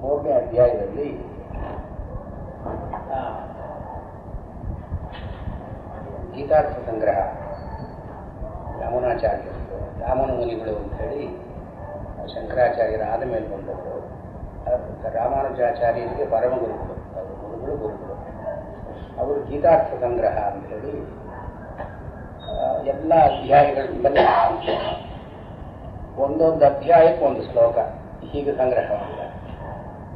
ಮೂರನೇ ಅಧ್ಯಾಯದಲ್ಲಿ ಗೀತಾರ್ಥ ಸಂಗ್ರಹ ರಾಮನಾಚಾರ್ಯರು ರಾಮನ ಮುನಿಗಳು ಅಂತ ಹೇಳಿ ಶಂಕರಾಚಾರ್ಯರಾದ ಮೇಲೆ ಬಂದವರು. ರಾಮಾನುಜಾಚಾರ್ಯರಿಗೆ ಪರಮ ಗುರುಗಳು, ಗುರುಗಳು ಅವರು ಗೀತಾರ್ಥ ಸಂಗ್ರಹ ಅಂತ ಹೇಳಿ ಎಲ್ಲ ಅಧ್ಯಾಯಗಳಲ್ಲಿ ಒಂದೊಂದು ಅಧ್ಯಾಯಕ್ಕೆ ಒಂದು ಶ್ಲೋಕ ಹೀಗೆ ಸಂಗ್ರಹ ಮಾಡಿದ್ದಾರೆ.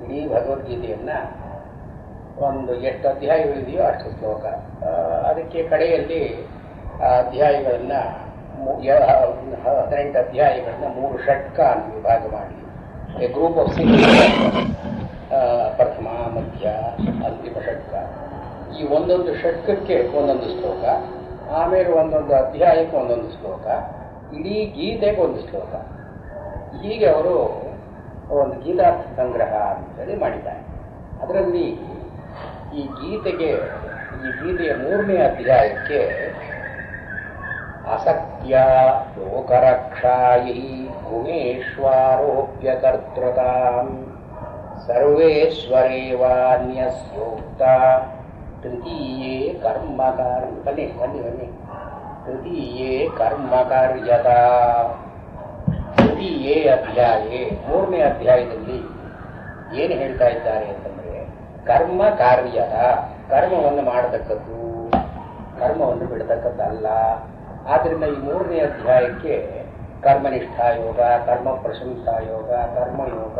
ಇಡೀ ಭಗವದ್ಗೀತೆಯನ್ನ ಒಂದು ಎಷ್ಟು ಅಧ್ಯಾಯಗಳಿದೆಯೋ ಅಷ್ಟು ಶ್ಲೋಕ. ಅದಕ್ಕೆ ಕಡೆಯಲ್ಲಿ ಆ ಅಧ್ಯಾಯಗಳನ್ನ 18 ಅಧ್ಯಾಯಗಳನ್ನ 3 ಷಟ್ಕ ಅಂತ ವಿಭಾಗ ಮಾಡಿ ಎ ಗ್ರೂಪ್ ಆಫ್ 6 ಪ್ರಥಮ ಮಧ್ಯ ಅಂತಿಮ ಷಟ್ಕ. ಈ ಒಂದೊಂದು ಷಟ್ಕಕ್ಕೆ ಒಂದೊಂದು ಶ್ಲೋಕ, ಆಮೇಲೆ ಒಂದೊಂದು ಅಧ್ಯಾಯಕ್ಕೆ ಒಂದೊಂದು ಶ್ಲೋಕ, ಇಡೀ ಗೀತೆಗೆ ಒಂದು ಶ್ಲೋಕ. ಹೀಗೆ ಅವರು ಒಂದು ಗೀತಾರ್ಥ ಸಂಗ್ರಹ ಅಂತೇಳಿ ಮಾಡಿದ್ದಾರೆ. ಅದರಲ್ಲಿ ಈ ಗೀತೆಯ 3ನೇ ಅಧ್ಯಾಯಕ್ಕೆ ಅಸತ್ಯ ಲೋಕರಕ್ಷಾಯಿ ಗುಣೇಶ್ವರೋಪ್ಯ ಕರ್ತೃತಾಂ ಸರ್ವೇಶ್ವರೇವಾನ್ಯಸ್ಯೋಕ್ತ ತೃತೀಯೇ ಕರ್ಮಕಾರ್ಯ ಬನ್ನಿ ತೃತೀಯೇ ಕರ್ಮಕಾರ್ಯತ. ತೃತೀಯೇ ಅಧ್ಯಾಯೇ 3ನೇ ಅಧ್ಯಾಯದಲ್ಲಿ ಏನು ಹೇಳ್ತಾ ಇದ್ದಾರೆ ಅಂತಂದ್ರೆ, ಕರ್ಮ ಕಾರ್ಯದ ಕರ್ಮವನ್ನು ಮಾಡತಕ್ಕದ್ದು, ಕರ್ಮವನ್ನು ಬಿಡತಕ್ಕದ್ದಲ್ಲ. ಆದ್ದರಿಂದ ಈ 3ನೇ ಅಧ್ಯಾಯಕ್ಕೆ ಕರ್ಮನಿಷ್ಠಾ ಯೋಗ, ಕರ್ಮ ಪ್ರಶಂಸಾ ಯೋಗ, ಕರ್ಮಯೋಗ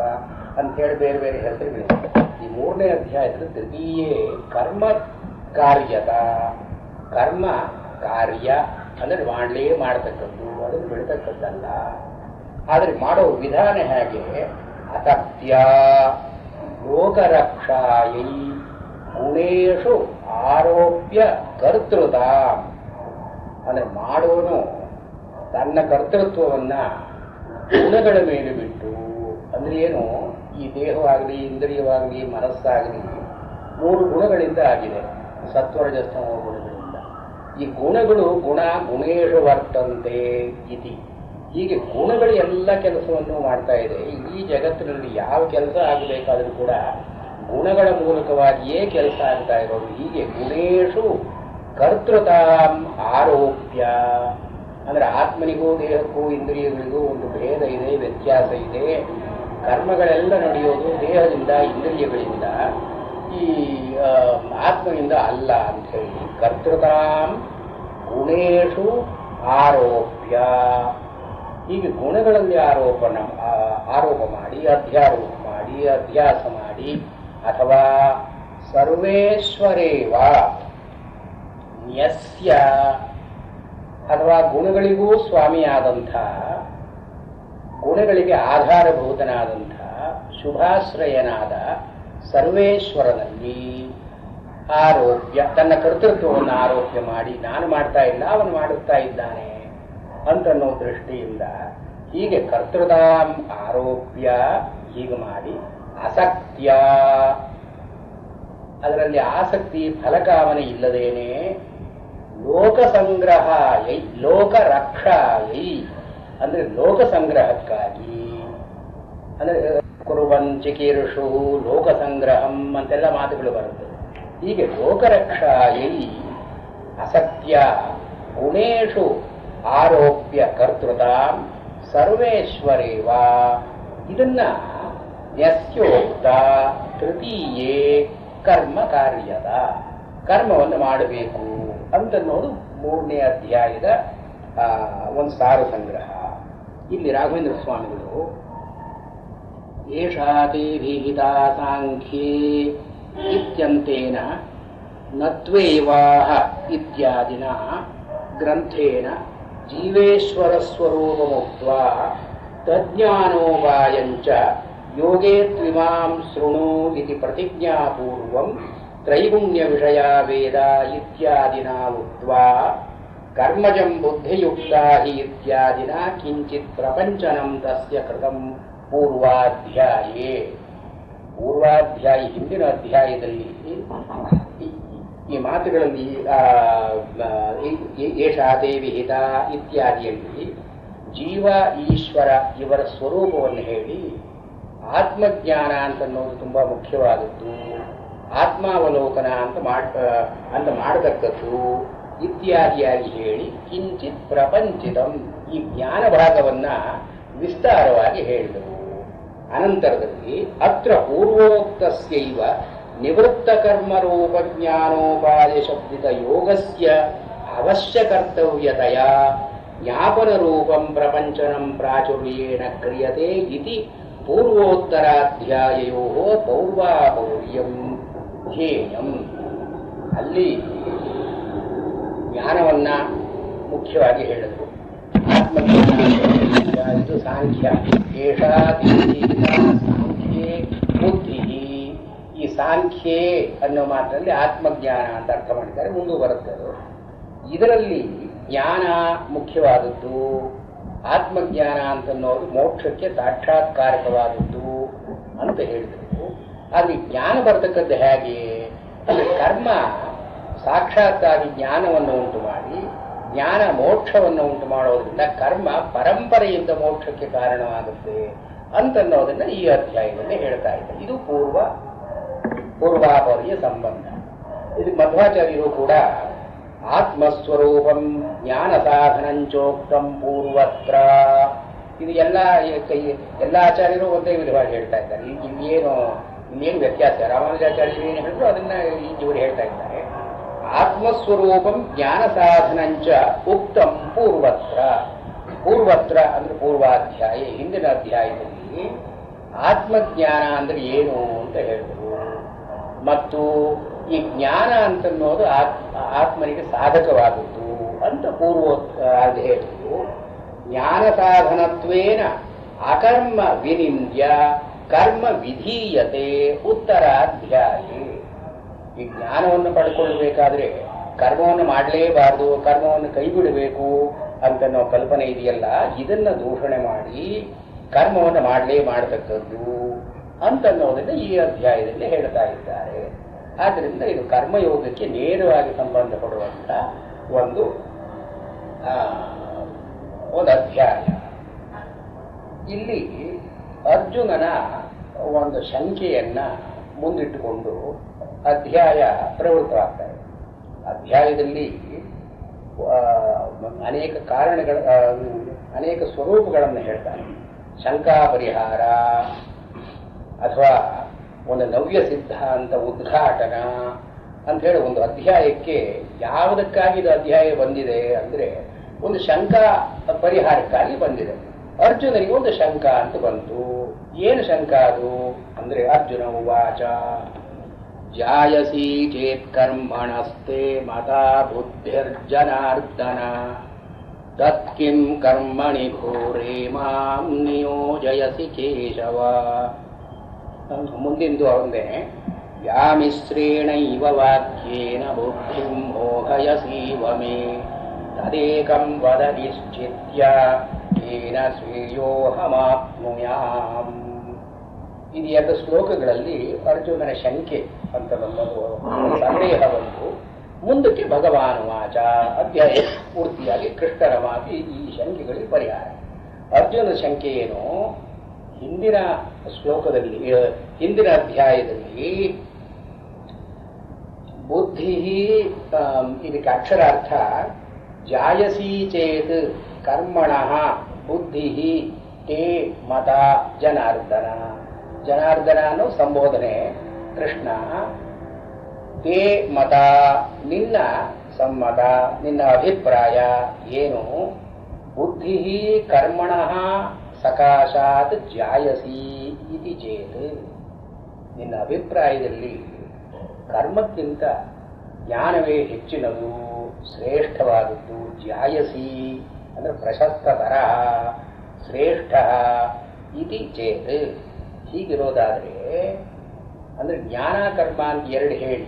ಅಂಥೇಳಿ ಬೇರೆ ಬೇರೆ ಹೆಸರುಗಳಿವೆ. ಈ 3ನೇ ಅಧ್ಯಾಯದಲ್ಲಿ ತೃತೀಯೇ ಕರ್ಮ ಕಾರ್ಯದ, ಕರ್ಮ ಕಾರ್ಯ ಅಂದರೆ ಮಾಡತಕ್ಕದ್ದು, ಅದನ್ನು ಬಿಡತಕ್ಕದ್ದಲ್ಲ. ಆದರೆ ಮಾಡೋ ವಿಧಾನ ಹೇಗೆ? ಅಸತ್ಯ ಲೋಕರಕ್ಷಾಯೈ ಗುಣೇಶು ಆರೋಪ್ಯ ಕರ್ತೃತ. ಅಂದರೆ ಮಾಡೋನು ತನ್ನ ಕರ್ತೃತ್ವವನ್ನ ಗುಣಗಳ ಮೇಲೆ ಬಿಟ್ಟು, ಅಂದ್ರೆ ಏನು, ಈ ದೇಹವಾಗಲಿ ಇಂದ್ರಿಯವಾಗಲಿ ಮನಸ್ಸಾಗಲಿ 3 ಗುಣಗಳಿಂದ ಆಗಿದೆ, ಸತ್ವರಜಸ್ತಮೋ ಗುಣಗಳಿಂದ. ಈ ಗುಣಗಳು ಗುಣೇಶು ವರ್ತಂತೆ ಇತಿ. ಹೀಗೆ ಗುಣಗಳು ಎಲ್ಲ ಕೆಲಸವನ್ನು ಮಾಡ್ತಾ ಇದೆ. ಈ ಜಗತ್ತಿನಲ್ಲಿ ಯಾವ ಕೆಲಸ ಆಗಬೇಕಾದ್ರೂ ಕೂಡ ಗುಣಗಳ ಮೂಲಕವಾಗಿಯೇ ಕೆಲಸ ಆಗ್ತಾ ಇರೋದು. ಹೀಗೆ ಗುಣೇಶು ಕರ್ತೃತಾಂ ಆರೋಪ್ಯ, ಅಂದ್ರೆ ಆತ್ಮನಿಗೂ ದೇಹಕ್ಕೂ ಇಂದ್ರಿಯಗಳಿಗೂ ಒಂದು ಭೇದ ಇದೆ, ವ್ಯತ್ಯಾಸ ಇದೆ. ಕರ್ಮಗಳೆಲ್ಲ ನಡೆಯೋದು ದೇಹದಿಂದ ಇಂದ್ರಿಯಗಳಿಂದ, ಈ ಆತ್ಮನಿಂದ ಅಲ್ಲ ಅಂತ ಹೇಳಿ ಕರ್ತೃತಾಂ ಗುಣೇಶು ಆರೋಪ್ಯ. ಹೀಗೆ ಗುಣಗಳಲ್ಲಿ ಆರೋಪ ಮಾಡಿ, ಅಧ್ಯಾರೋಪ ಮಾಡಿ, ಅಧ್ಯಾಸ ಮಾಡಿ, ಅಥವಾ ಸರ್ವೇಶ್ವರೇವ ನ್ಯಸ್ಯ, ಅಥವಾ ಗುಣಗಳಿಗೂ ಸ್ವಾಮಿಯಾದಂಥ, ಗುಣಗಳಿಗೆ ಆಧಾರಭೂತನಾದಂಥ, ಶುಭಾಶ್ರಯನಾದ ಸರ್ವೇಶ್ವರನಲ್ಲಿ ಆರೋಪ್ಯ, ತನ್ನ ಕರ್ತೃತ್ವವನ್ನು ಆರೋಪ್ಯ ಮಾಡಿ, ನಾನು ಮಾಡ್ತಾ ಇಲ್ಲ ಅವನು ಮಾಡುತ್ತಾ ಇದ್ದಾನೆ ಅಂತನ್ನೋ ದೃಷ್ಟಿಯಿಂದ ಹೀಗೆ ಕರ್ತೃತಾಂ ಆರೋಪ್ಯ ಹೀಗೆ ಮಾಡಿ, ಅಸತ್ಯ ಅದರಲ್ಲಿ ಆಸಕ್ತಿ ಫಲಕಾಮನೆ ಇಲ್ಲದೇನೆ, ಲೋಕಸಂಗ್ರಹಾಯೈ ಲೋಕರಕ್ಷಾಯೈ ಅಂದ್ರೆ ಲೋಕ ಸಂಗ್ರಹಕ್ಕಾಗಿ, ಅಂದ್ರೆ ಕುರುವನ್ ಚಿಕೀರ್ಷು ಲೋಕಸಂಗ್ರಹಂ ಅಂತೆಲ್ಲ ಮಾತುಗಳು ಬರುತ್ತವೆ. ಹೀಗೆ ಲೋಕರಕ್ಷಾಯೈ ಅಸತ್ಯ ಗುಣೇಶು ಆರೋಪ್ಯ ಕರ್ತೃತಾಂ ಸರ್ವೇಶ್ವರೇವ. ಇದನ್ನ ನ್ಯಸ್ಯೋಕ್ತ ತೃತೀಯೇ ಕರ್ಮ ಕಾರ್ಯದ, ಕರ್ಮವನ್ನು ಮಾಡಬೇಕು ಅಂತನ್ನೋದು 3ನೇ ಅಧ್ಯಾಯದ ಒಂದು ಸಾರ ಸಂಗ್ರಹ. ಇಲ್ಲಿ ರಾಘವೇಂದ್ರ ಸ್ವಾಮಿಗಳು ಏಷಾತೆ ವಿಹಿತಾ ಸಾಂಖ್ಯೇ ಇತ್ಯಂತೇನ ನತ್ವೇವಾಹ ಇತ್ಯಾದಿನ ಗ್ರಂಥೇನ ಜೀವೇಶ್ವರ ಸ್ವರೂಪಮುಕ್ತ್ವಾ ತಜ್ಞಾನೋಪಾಯಂಚ ಯೋಗೇ ತ್ವಿಮಾಂ ಶೃಣು ಇತಿ ಪ್ರತಿಜ್ಞಾಪೂರ್ವಂ ತ್ರೈಗುಣ್ಯ ವಿಷಯ ವೇದ ಇತ್ಯಾದಿನ ಉಕ್ತ್ವಾ ಕರ್ಮಜಂ ಬುದ್ಧಿಯುಕ್ತಾ ಹಿ ಇತ್ಯಾದಿನ ಕಿಂಚಿತ್ ಪ್ರಪಂಚನಂ ತಸ್ಯ ಕೃತಂ ಪೂರ್ವಾಧ್ಯಾಯೇ. ಹಿಂದಿನ ಅಧ್ಯಾಯದಲ್ಲಿ ಈ ಮಾತುಗಳಲ್ಲಿ ಏಷಾದೇ ವಿಹಿತ ಇತ್ಯಾದಿಯಲ್ಲಿ ಜೀವ ಈಶ್ವರ ಇವರ ಸ್ವರೂಪವನ್ನು ಹೇಳಿ ಆತ್ಮಜ್ಞಾನ ಅಂತ ಅನ್ನೋದು ತುಂಬಾ ಮುಖ್ಯವಾದದ್ದು, ಆತ್ಮಾವಲೋಕನ ಅಂತ ಮಾಡತಕ್ಕದ್ದು ಇತ್ಯಾದಿಯಾಗಿ ಹೇಳಿ ಕಿಂಚಿತ್ ಪ್ರಪಂಚಿತಂ ಈ ಜ್ಞಾನ ಭಾಗವನ್ನ ವಿಸ್ತಾರವಾಗಿ ಹೇಳಿದರು. ಅನಂತರದಲ್ಲಿ ಅತ್ರ ಪೂರ್ವೋಕ್ತಸ್ಯೈವ ನಿವೃತ್ತ ಕರ್ಮರೂಪ ಜ್ಞಾನೋಪಾದಿ ಶಬ್ದಿತ ಯೋಗಸ್ಯ ಅವಶ್ಯ ಕರ್ತವ್ಯತೆಯ ಜ್ಞಾಪನ ರೂಪಂ ಪ್ರಪಂಚನಂ ಪ್ರಾಚುರ್ಯೇಣ ಕ್ರಿಯತೆ ಇತಿ ಪೂರ್ವೋತ್ತರಾಧ್ಯಾಯೋ ಪೌರ್ವಾಪೌರ್ಯಂ ಧ್ಯೇಯಂ. ಅಲ್ಲಿ ಜ್ಞಾನವನ್ನ ಮುಖ್ಯವಾಗಿ ಹೇಳಿದರು. ಆತ್ಮಜ್ಞಾನ ಇದು ಸಾಂಖ್ಯ, ಸಾಂಖ್ಯೇ ಬುದ್ಧಿ. ಈ ಸಾಂಖ್ಯೆ ಅನ್ನೋ ಮಾತ್ರದಲ್ಲಿ ಆತ್ಮಜ್ಞಾನ ಅಂತ ಅರ್ಥ ಮಾಡಿದ್ದಾರೆ, ಮುಂದೆ ಬರುತ್ತೆ ಅದು. ಇದರಲ್ಲಿ ಜ್ಞಾನ ಮುಖ್ಯವಾದದ್ದು, ಆತ್ಮಜ್ಞಾನ ಅಂತನ್ನೋದು ಮೋಕ್ಷಕ್ಕೆ ಸಾಕ್ಷಾತ್ಕಾರಕವಾದದ್ದು ಅಂತ ಹೇಳಿದರು. ಆದರೆ ಜ್ಞಾನ ಬರ್ತಕ್ಕದ್ದು ಹೇಗೆ ಅಂದರೆ ಕರ್ಮ ಸಾಕ್ಷಾತ್ತಾಗಿ ಜ್ಞಾನವನ್ನು ಉಂಟು ಮಾಡಿ ಜ್ಞಾನ ಮೋಕ್ಷವನ್ನು ಉಂಟು ಮಾಡೋದ್ರಿಂದ ಕರ್ಮ ಪರಂಪರೆಯಿಂದ ಮೋಕ್ಷಕ್ಕೆ ಕಾರಣವಾಗುತ್ತೆ ಅಂತನ್ನೋದನ್ನ ಈ ಅಧ್ಯಾಯದಲ್ಲಿ ಹೇಳ್ತಾ ಇದ್ದಾರೆ. ಇದು ಪೂರ್ವಾಪರ್ಯ ಸಂಬಂಧ. ಇದು ಮಧ್ವಾಚಾರ್ಯರು ಕೂಡ ಆತ್ಮಸ್ವರೂಪಂ ಜ್ಞಾನ ಸಾಧನಂಚೋಕ್ತಂ ಪೂರ್ವತ್ರ, ಇದು ಎಲ್ಲ ಆಚಾರ್ಯರು ಒಂದೇ ವಿಧವಾಗಿ ಹೇಳ್ತಾ ಇದ್ದಾರೆ. ಇನ್ನೇನು ವ್ಯತ್ಯಾಸ, ರಾಮಾನುಜಾಚಾರ್ಯರು ಏನು ಹೇಳಿದ್ರು ಅದನ್ನ ಇವರು ಹೇಳ್ತಾ ಇದ್ದಾರೆ. ಆತ್ಮಸ್ವರೂಪಂ ಜ್ಞಾನ ಸಾಧನಂಚ ಉಕ್ತಂ ಪೂರ್ವತ್ರ. ಪೂರ್ವತ್ರ ಅಂದ್ರೆ ಪೂರ್ವಾಧ್ಯಾಯ, ಹಿಂದಿನ ಅಧ್ಯಾಯದಲ್ಲಿ ಆತ್ಮಜ್ಞಾನ ಅಂದ್ರೆ ಏನು ಅಂತ ಹೇಳಿದ್ರು. ಮತ್ತು ಈ ಜ್ಞಾನ ಅಂತನ್ನೋದು ಆತ್ಮನಿಗೆ ಸಾಧಕವಾದದ್ದು ಅಂತ ಅದು ಹೇಳಿದ್ರು. ಜ್ಞಾನ ಸಾಧನತ್ವೇನ ಅಕರ್ಮ ವಿನಿಂದ್ಯ ಕರ್ಮ ವಿಧೀಯತೆ ಉತ್ತರಾಧ್ಯಾಯ. ಈ ಜ್ಞಾನವನ್ನು ಪಡ್ಕೊಳ್ಬೇಕಾದ್ರೆ ಕರ್ಮವನ್ನು ಮಾಡಲೇಬಾರದು, ಕರ್ಮವನ್ನು ಕೈ ಬಿಡಬೇಕು ಅಂತನ್ನೋ ಕಲ್ಪನೆ ಇದೆಯಲ್ಲ, ಇದನ್ನ ದೂಷಣೆ ಮಾಡಿ ಕರ್ಮವನ್ನು ಮಾಡತಕ್ಕದ್ದು ಅಂತನ್ನೋದನ್ನ ಈ ಅಧ್ಯಾಯದಲ್ಲಿ ಹೇಳ್ತಾ ಇದ್ದಾರೆ. ಆದ್ದರಿಂದ ಇದು ಕರ್ಮಯೋಗಕ್ಕೆ ನೇರವಾಗಿ ಸಂಬಂಧಪಡುವಂತ ಒಂದು ಅಧ್ಯಾಯ. ಇಲ್ಲಿ ಅರ್ಜುನನ ಒಂದು ಶಂಕೆಯನ್ನ ಮುಂದಿಟ್ಟುಕೊಂಡು ಅಧ್ಯಾಯ ಪ್ರವೃತ್ತವಾಗ್ತಾರೆ. ಅಧ್ಯಾಯದಲ್ಲಿ ಅನೇಕ ಅನೇಕ ಸ್ವರೂಪಗಳನ್ನು ಹೇಳ್ತಾರೆ. ಶಂಕಾ ಪರಿಹಾರ ಅಥವಾ ಒಂದು ನವ್ಯ ಸಿದ್ಧಾಂತ ಉದ್ಘಾಟನ ಅಂತ ಹೇಳಿ ಒಂದು ಅಧ್ಯಾಯಕ್ಕೆ ಯಾವುದಕ್ಕಾಗಿ ಇದು ಅಧ್ಯಾಯ ಬಂದಿದೆ ಅಂದ್ರೆ ಒಂದು ಶಂಕಾ ಪರಿಹಾರಕ್ಕಾಗಿ ಬಂದಿದೆ. ಅರ್ಜುನನಿಗೆ ಒಂದು ಶಂಕಾ ಅಂತ ಬಂತು. ಏನು ಶಂಕಾ ಅದು ಅಂದ್ರೆ ಅರ್ಜುನ ಉವಾಚ ಜಾಯಸಿ ಚೇತ್ ಕರ್ಮಣಸ್ತೆ ಮತಾ ಬುದ್ಧಿರ್ಜನಾರ್ದನ ತತ್ಕಿಂ ಕರ್ಮಣಿ ಘೋರೇ ಮಾಂ ನಿಯೋಜಯಸಿ ಕೇಶವ. ಮುಂದಿಂದು ಅವಂದೇ ಯಾಮಿಶ್ರೇಣೈವ ವಾಕ್ಯೇನ ಬುದ್ಧಿಂ ಮೋಹಯಸೀವ ಮೇ ತದೇಕಂ ವದ ನಿಶ್ಚಿತ್ಯ ಏನ ಶ್ರೇಯೋಹಮಾಪ್ನುಯಾಂ. ಇದು 2 ಶ್ಲೋಕಗಳಲ್ಲಿ ಅರ್ಜುನನ ಶಂಕೆ ಅಂತ ನಮ್ಮದು ಸಂದೇಹವನ್ನು ಮುಂದಕ್ಕೆ ಭಗವಾನ್ ವಾಚ ಅಧ್ಯಾಯ ಪೂರ್ತಿಯಾಗಿ ಕೃಷ್ಣರ ಮಾತಿ ಈ ಶಂಕೆಗಳಿಗೆ ಪರಿಹಾರ. ಅರ್ಜುನ ಶಂಕೆ ಏನು, ಹಿಂದಿನ ಶ್ಲೋಕದಲ್ಲಿ ಹಿಂದಿನ ಅಧ್ಯಾಯದಲ್ಲಿ ಬುದ್ಧಿ ಇದಕ್ಕೆ ಅಕ್ಷರಾರ್ಥ ಜಾಯಸಿ ಚೇತ್ ಕರ್ಮಣಃ ಬುದ್ಧಿ ತೇ ಮತ ಜನಾರ್ದನ. ಜನಾರ್ದನ ಅನ್ನೋ ಸಂಬೋಧನೆ ಕೃಷ್ಣ. ತೇ ಮತ ನಿನ್ನ ಸಮ್ಮತ, ನಿನ್ನ ಅಭಿಪ್ರಾಯ ಏನು, ಬುದ್ಧಿ ಕರ್ಮಣಃ ಸಕಾಶಾತ್ ಜಾಯಸಿ ಇತಿ ಚೇತ್. ನಿನ್ನ ಅಭಿಪ್ರಾಯದಲ್ಲಿ ಕರ್ಮಕ್ಕಿಂತ ಜ್ಞಾನವೇ ಹೆಚ್ಚಿನದು, ಶ್ರೇಷ್ಠವಾದದ್ದು. ಜಾಯಸಿ ಅಂದ್ರೆ ಪ್ರಶಸ್ತತರ, ಶ್ರೇಷ್ಠ ಇತಿ ಚೇತ್. ಹೀಗಿರೋದಾದ್ರೆ ಅಂದ್ರೆ ಜ್ಞಾನ ಕರ್ಮ ಅಂತ 2 ಹೇಳಿ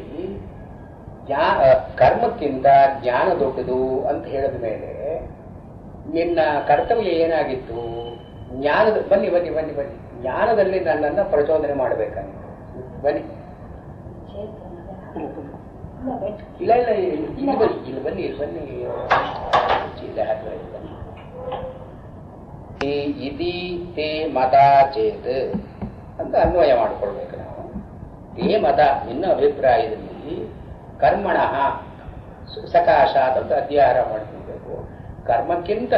ಕರ್ಮಕ್ಕಿಂತ ಜ್ಞಾನ ದೊಡ್ಡದು ಅಂತ ಹೇಳಿದ ಮೇಲೆ ನಿನ್ನ ಕರ್ತವ್ಯ ಏನಾಗಿತ್ತು? ಬನ್ನಿ ಜ್ಞಾನದಲ್ಲಿ ನನ್ನನ್ನು ಪ್ರಚೋದನೆ ಮಾಡಬೇಕಾಗಿತ್ತು. ಬನ್ನಿ, ಇಲ್ಲ ಇಲ್ಲಿ ಬನ್ನಿ ಇತಿ ತೇ ಮತ ಚೇತ್ ಅಂತ ಅನ್ವಯ ಮಾಡಿಕೊಳ್ಬೇಕು ನಾವು. ಏ ಮತ ನಿನ್ನ ಅಭಿಪ್ರಾಯದಲ್ಲಿ ಕರ್ಮಣ ಸಕಾಶಾತ್ ಅಂತ ಅಧ್ಯಾಹಾರ ಮಾಡ್ಕೊಳ್ಬೇಕು. ಕರ್ಮಕ್ಕಿಂತ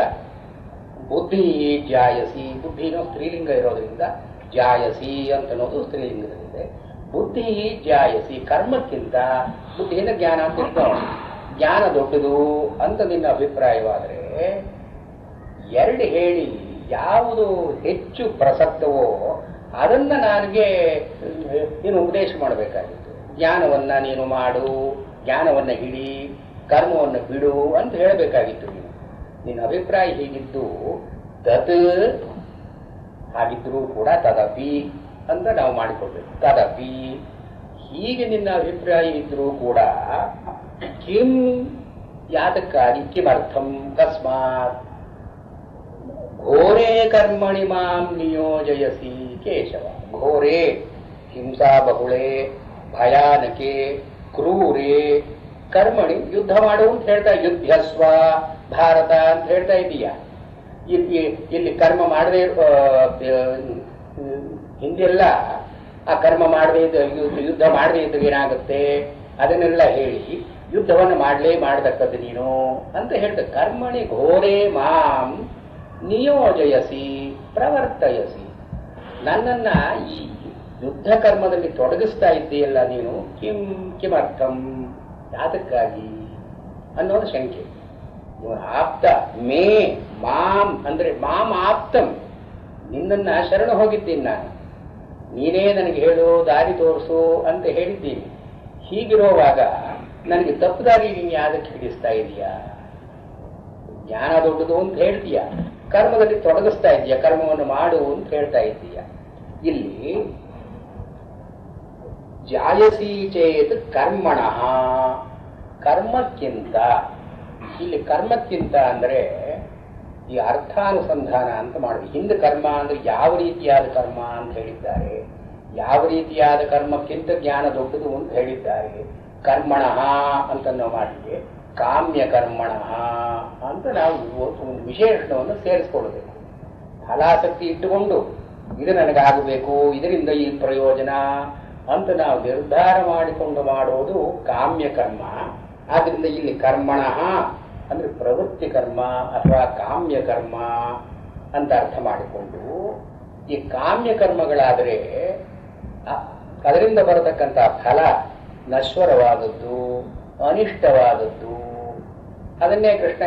ಬುದ್ಧಿ ಜಾಯಸಿ, ಬುದ್ಧಿನೋ ಸ್ತ್ರೀಲಿಂಗ ಇರೋದ್ರಿಂದ ಜಾಯಸಿ ಅಂತ ಅನ್ನೋದು ಸ್ತ್ರೀಲಿಂಗದಲ್ಲಿದೆ. ಬುದ್ಧಿ ಜಾಯಸಿ, ಕರ್ಮಕ್ಕಿಂತ ಬುದ್ಧಿಯಿಂದ ಜ್ಞಾನ ಅಂತ ಇರ್ತಾವ. ಜ್ಞಾನ ದೊಡ್ಡದು ಅಂತ ನಿನ್ನ ಅಭಿಪ್ರಾಯವಾದರೆ ಎರಡು ಹೇಳಿ ಯಾವುದು ಹೆಚ್ಚು ಪ್ರಸಕ್ತವೋ ಅದನ್ನ ನನಗೆ ನೀನು ಉಪದೇಶ ಮಾಡಬೇಕಾಗಿತ್ತು. ಜ್ಞಾನವನ್ನ ನೀನು ಮಾಡು, ಜ್ಞಾನವನ್ನ ಹಿಡಿ, ಕರ್ಮವನ್ನು ಬಿಡು ಅಂತ ಹೇಳಬೇಕಾಗಿತ್ತು ನೀನು. ನಿನ್ನ ಅಭಿಪ್ರಾಯ ಹೀಗಿದ್ದು ತತ್ ಹಾಗಿದ್ರೂ ಕೂಡ ತದಪಿ ಅಂತ ನಾವು ಮಾಡಿಕೊಳ್ಬೇಕು. ತದಪಿ ಹೀಗೆ ನಿನ್ನ ಅಭಿಪ್ರಾಯ ಇದ್ರೂ ಕೂಡ ಕಿಂ ಯಾತಕ್ಕಾಗಿ ಕಿಮರ್ಥಂ ಕಸ್ಮಾತ್ ಘೋರೇ ಕರ್ಮಣಿ ಮಾಂ ನಿಯೋಜಯಸಿ ಕೇಶವ. ಘೋರೇ ಹಿಂಸಾ ಬಹುಳೆ ಭಯಾನಕೆ ಕ್ರೂರೇ ಕರ್ಮಣಿ ಯುದ್ಧ ಮಾಡು ಅಂತ ಹೇಳ್ತಾ ಯುದ್ಧಸ್ವ ಭಾರತ ಅಂತ ಹೇಳ್ತಾ ಇದೀಯ. ಇಲ್ಲಿ ಕರ್ಮ ಮಾಡದೆ ಹಿಂದೆಲ್ಲ ಆ ಕರ್ಮ ಮಾಡದೆ ಯುದ್ಧ ಮಾಡದೆ ಇದ್ರೆ ಏನಾಗುತ್ತೆ ಅದನ್ನೆಲ್ಲ ಹೇಳಿ ಯುದ್ಧವನ್ನು ಮಾಡತಕ್ಕದ್ದು ನೀನು ಅಂತ ಹೇಳ್ತ. ಕರ್ಮಣಿ ಘೋರೇ ಮಾಂ ನಿಯೋಜಯಸಿ ಪ್ರವರ್ತಯಸಿ, ನನ್ನನ್ನ ಈ ಯುದ್ಧ ಕರ್ಮದಲ್ಲಿ ತೊಡಗಿಸ್ತಾ ಇದ್ದೀಯಲ್ಲ ನೀನು. ಕಿಮರ್ಥಂ ಯಾತಕ್ಕಾಗಿ ಅನ್ನೋದು ಶಂಕೆ. ಇವನ ಆಪ್ತ ಮೇ ಮಾಂ ಅಂದ್ರೆ ಮಾಂ ಆಪ್ತಂ, ನಿನ್ನನ್ನ ಶರಣ ಹೋಗಿದ್ದೀನಿ ನಾನು, ನೀನೇ ನನಗೆ ಹೇಳು ದಾರಿ ತೋರಿಸು ಅಂತ ಹೇಳಿದ್ದೀನಿ. ಹೀಗಿರುವಾಗ ನನಗೆ ತಪ್ಪು ದಾರಿ ನೀನು ಯಾವ್ದಕ್ಕೆ ಹಿಡಿಸ್ತಾ ಇದೀಯಾ? ಜ್ಞಾನ ದೊಡ್ಡದು ಅಂತ ಹೇಳ್ತೀಯ, ಕರ್ಮದಲ್ಲಿ ತೊಡಗಿಸ್ತಾ ಇದೀಯ, ಕರ್ಮವನ್ನು ಮಾಡು ಅಂತ ಹೇಳ್ತಾ ಇದ್ದೀಯ. ಇಲ್ಲಿ ಜಾಯಸಿ ಚೇತ್ ಕರ್ಮಣ, ಕರ್ಮಕ್ಕಿಂತ, ಇಲ್ಲಿ ಕರ್ಮಕ್ಕಿಂತ ಅಂದ್ರೆ ಈ ಅರ್ಥಾನುಸಂಧಾನ ಅಂತ ಮಾಡಬೇಕು. ಹಿಂದೆ ಕರ್ಮ ಅಂದ್ರೆ ಯಾವ ರೀತಿಯಾದ ಕರ್ಮ ಅಂತ ಹೇಳಿದ್ದಾರೆ, ಯಾವ ರೀತಿಯಾದ ಕರ್ಮಕ್ಕಿಂತ ಜ್ಞಾನ ದೊಡ್ಡದು ಅಂತ ಹೇಳಿದ್ದಾರೆ. ಕರ್ಮಣ ಅಂತ ನಾವು ಮಾಡಿದ್ವಿ, ಕಾಮ್ಯ ಕರ್ಮಣ ಅಂತ ನಾವು ಒಂದು ವಿಶೇಷಣವನ್ನು ಸೇರಿಸ್ಕೊಳ್ಬೇಕು. ಫಲಾಸಕ್ತಿ ಇಟ್ಟುಕೊಂಡು ಇದು ನನಗಾಗಬೇಕು, ಇದರಿಂದ ಈ ಪ್ರಯೋಜನ ಅಂತ ನಾವು ನಿರ್ಧಾರ ಮಾಡಿಕೊಂಡು ಮಾಡೋದು ಕಾಮ್ಯ ಕರ್ಮ. ಆದ್ರಿಂದ ಇಲ್ಲಿ ಕರ್ಮಣ ಅಂದ್ರೆ ಪ್ರವೃತ್ತಿ ಕರ್ಮ ಅಥವಾ ಕಾಮ್ಯ ಕರ್ಮ ಅಂತ ಅರ್ಥ ಮಾಡಿಕೊಂಡು, ಈ ಕಾಮ್ಯ ಕರ್ಮಗಳಾದರೆ ಅದರಿಂದ ಬರತಕ್ಕಂಥ ಫಲ ನಶ್ವರವಾದದ್ದು, ಅನಿಷ್ಟವಾದದ್ದು. ಅದನ್ನೇ ಕೃಷ್ಣ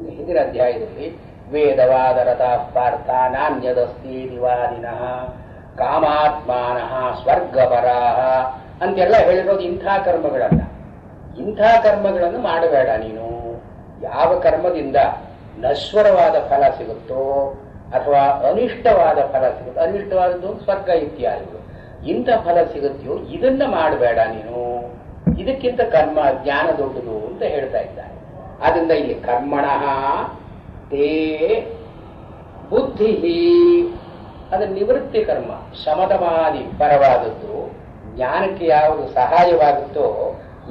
ಹಿಂದಿನ ಅಧ್ಯಾಯದಲ್ಲಿ ವೇದವಾದ ರಥಃ ಪಾರ್ಥ ನಾನ್ಯದಸ್ತಿ ದಿವಾದಿನಃ ಕಾಮಾತ್ಮಾನಃ ಸ್ವರ್ಗಪರಾಹ ಅಂತೆಲ್ಲ ಹೇಳಿರೋದು ಇಂಥ ಕರ್ಮಗಳನ್ನ. ಇಂಥ ಕರ್ಮಗಳನ್ನು ಮಾಡಬೇಡ ನೀನು. ಯಾವ ಕರ್ಮದಿಂದ ನಶ್ವರವಾದ ಫಲ ಸಿಗುತ್ತೋ ಅಥವಾ ಅನಿಷ್ಟವಾದ ಫಲ ಸಿಗುತ್ತೋ, ಅನಿಷ್ಟವಾದದ್ದು ಸ್ವರ್ಗ ಇತ್ಯಾದಿಗಳು, ಇಂಥ ಫಲ ಸಿಗುತ್ತೆಯೋ ಇದನ್ನ ಮಾಡಬೇಡ ನೀನು. ಇದಕ್ಕಿಂತ ಕರ್ಮ ಜ್ಞಾನ ದೊಡ್ಡದು ಅಂತ ಹೇಳ್ತಾ ಇದ್ದಾರೆ. ಆದ್ರಿಂದ ಇಲ್ಲಿ ಕರ್ಮಣ ತೇ ಬುದ್ಧಿ ಅದು ನಿವೃತ್ತಿ ಕರ್ಮ, ಶಮದಮಾದಿ ಪರವಾದದ್ದು. ಜ್ಞಾನಕ್ಕೆ ಯಾವುದು ಸಹಾಯವಾಗುತ್ತೋ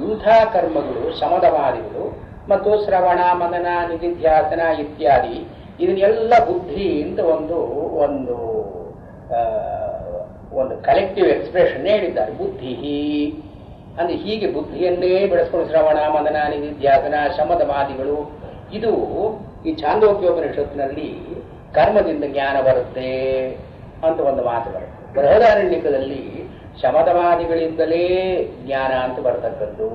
ಇಂಥ ಕರ್ಮಗಳು, ಶಮದಮಾದಿಗಳು ಮತ್ತು ಶ್ರವಣ ಮನನ ನಿಧಿಧ್ಯಾಸನ ಇತ್ಯಾದಿ, ಇದನ್ನೆಲ್ಲ ಬುದ್ಧಿ ಅಂತ ಒಂದು ಒಂದು ಒಂದು ಕಲೆಕ್ಟಿವ್ ಎಕ್ಸ್ಪ್ರೆಷನ್ ಹೇಳಿದ್ದಾರೆ. ಬುದ್ಧಿ ಅಂದ್ರೆ ಹೀಗೆ ಬುದ್ಧಿಯನ್ನೇ ಬೆಳೆಸ್ಕೊಂಡು ಶ್ರವಣ ಮನನ ನಿಧಿಧ್ಯಾಸನ ಶಮದಮಾದಿಗಳು. ಇದು ಈ ಛಾಂದೋಗ್ಯೋಪನಿಷತ್ತಿನಲ್ಲಿ ಕರ್ಮದಿಂದ ಜ್ಞಾನ ಬರುತ್ತೆ ಅಂತ ಒಂದು ಮಾತು ಬರುತ್ತೆ. ಬೃಹದಾರಣ್ಯಕದಲ್ಲಿ ಶಮದಮಾದಿಗಳಿಂದಲೇ ಜ್ಞಾನ ಅಂತ ಬರತಕ್ಕದ್ದು,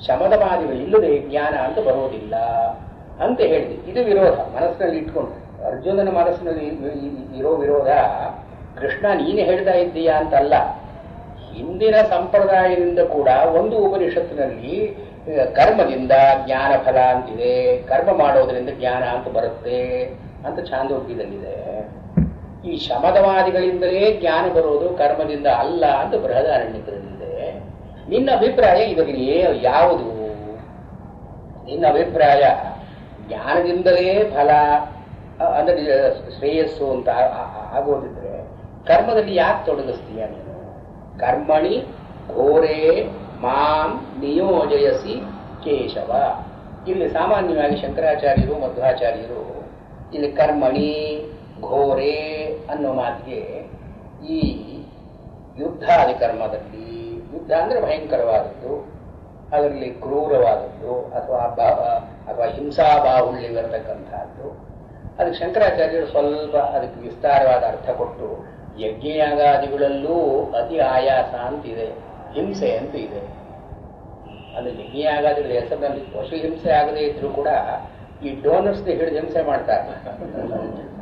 ಶಮದಮಾದಿಗಳಿಲ್ಲದೆ ಜ್ಞಾನ ಅಂತ ಬರೋದಿಲ್ಲ ಅಂತ ಹೇಳಿದೆ. ಇದು ವಿರೋಧ ಮನಸ್ಸಿನಲ್ಲಿ ಇಟ್ಕೊಂಡು, ಅರ್ಜುನನ ಮನಸ್ಸಿನಲ್ಲಿ ಇರೋ ವಿರೋಧ ಕೃಷ್ಣ ನೀನು ಹೇಳ್ತಾ ಇದ್ದೀಯಾ ಅಂತಲ್ಲ. ಹಿಂದಿನ ಸಂಪ್ರದಾಯದಿಂದ ಕೂಡ ಒಂದು ಉಪನಿಷತ್ತಿನಲ್ಲಿ ಕರ್ಮದಿಂದ ಜ್ಞಾನ ಫಲ ಅಂತಿದೆ, ಕರ್ಮ ಮಾಡೋದ್ರಿಂದ ಜ್ಞಾನ ಅಂತ ಬರುತ್ತೆ ಅಂತ ಛಾಂದೋಗ್ಯದಲ್ಲಿದೆ. ಈ ಶಮದವಾದಿಗಳಿಂದಲೇ ಜ್ಞಾನ ಬರೋದು, ಕರ್ಮದಿಂದ ಅಲ್ಲ ಅಂತ ಬೃಹದಾರಣ್ಯಕದಲ್ಲಿದೆ. ನಿನ್ನ ಅಭಿಪ್ರಾಯ ಇದರಲ್ಲಿ ಯಾವುದು? ನಿನ್ನ ಅಭಿಪ್ರಾಯ ಜ್ಞಾನದಿಂದಲೇ ಫಲ ಅಂದ್ರೆ ಶ್ರೇಯಸ್ಸು ಅಂತ ಆಗೋದಿದ್ರೆ ಕರ್ಮದಲ್ಲಿ ಯಾಕೆ ತೊಡಗಿಸ್ತೀಯ ನೀನು? ಕರ್ಮಣಿ ಘೋರೇ ಮಾಂ ನಿಯೋಜಯಸಿ ಕೇಶವ. ಇಲ್ಲಿ ಸಾಮಾನ್ಯವಾಗಿ ಶಂಕರಾಚಾರ್ಯರು ಮಧ್ವಾಚಾರ್ಯರು ಇಲ್ಲಿ ಕರ್ಮಣಿ ಘೋರೆ ಅನ್ನೋ ಮಾತಿಗೆ ಈ ಯುದ್ಧಾದಿ ಕರ್ಮದಲ್ಲಿ, ಯುದ್ಧ ಅಂದರೆ ಭಯಂಕರವಾದದ್ದು, ಅದರಲ್ಲಿ ಕ್ರೂರವಾದದ್ದು ಅಥವಾ ಹಿಂಸಾಬಾಹುಳ್ಯವಿರತಕ್ಕಂಥದ್ದು. ಅದಕ್ಕೆ ಶಂಕರಾಚಾರ್ಯರು ಸ್ವಲ್ಪ ಅದಕ್ಕೆ ವಿಸ್ತಾರವಾದ ಅರ್ಥ ಕೊಟ್ಟು ಯಜ್ಞಯಾಗಾದಿಗಳಲ್ಲೂ ಅತಿ ಆಯಾಸ ಅಂತಿದೆ, ಹಿಂಸೆ ಅಂತ ಇದೆ. ಅದು ಯಜ್ಞಯಾಗಾದಿಗಳ ಹೆಸರಿನಲ್ಲಿ ಪಶು ಹಿಂಸೆ ಆಗದೇ ಇದ್ರೂ ಕೂಡ ಈ ಡೋನರ್ಸ್ ಹಿಡಿದು ಹಿಂಸೆ ಮಾಡ್ತಾರೆ,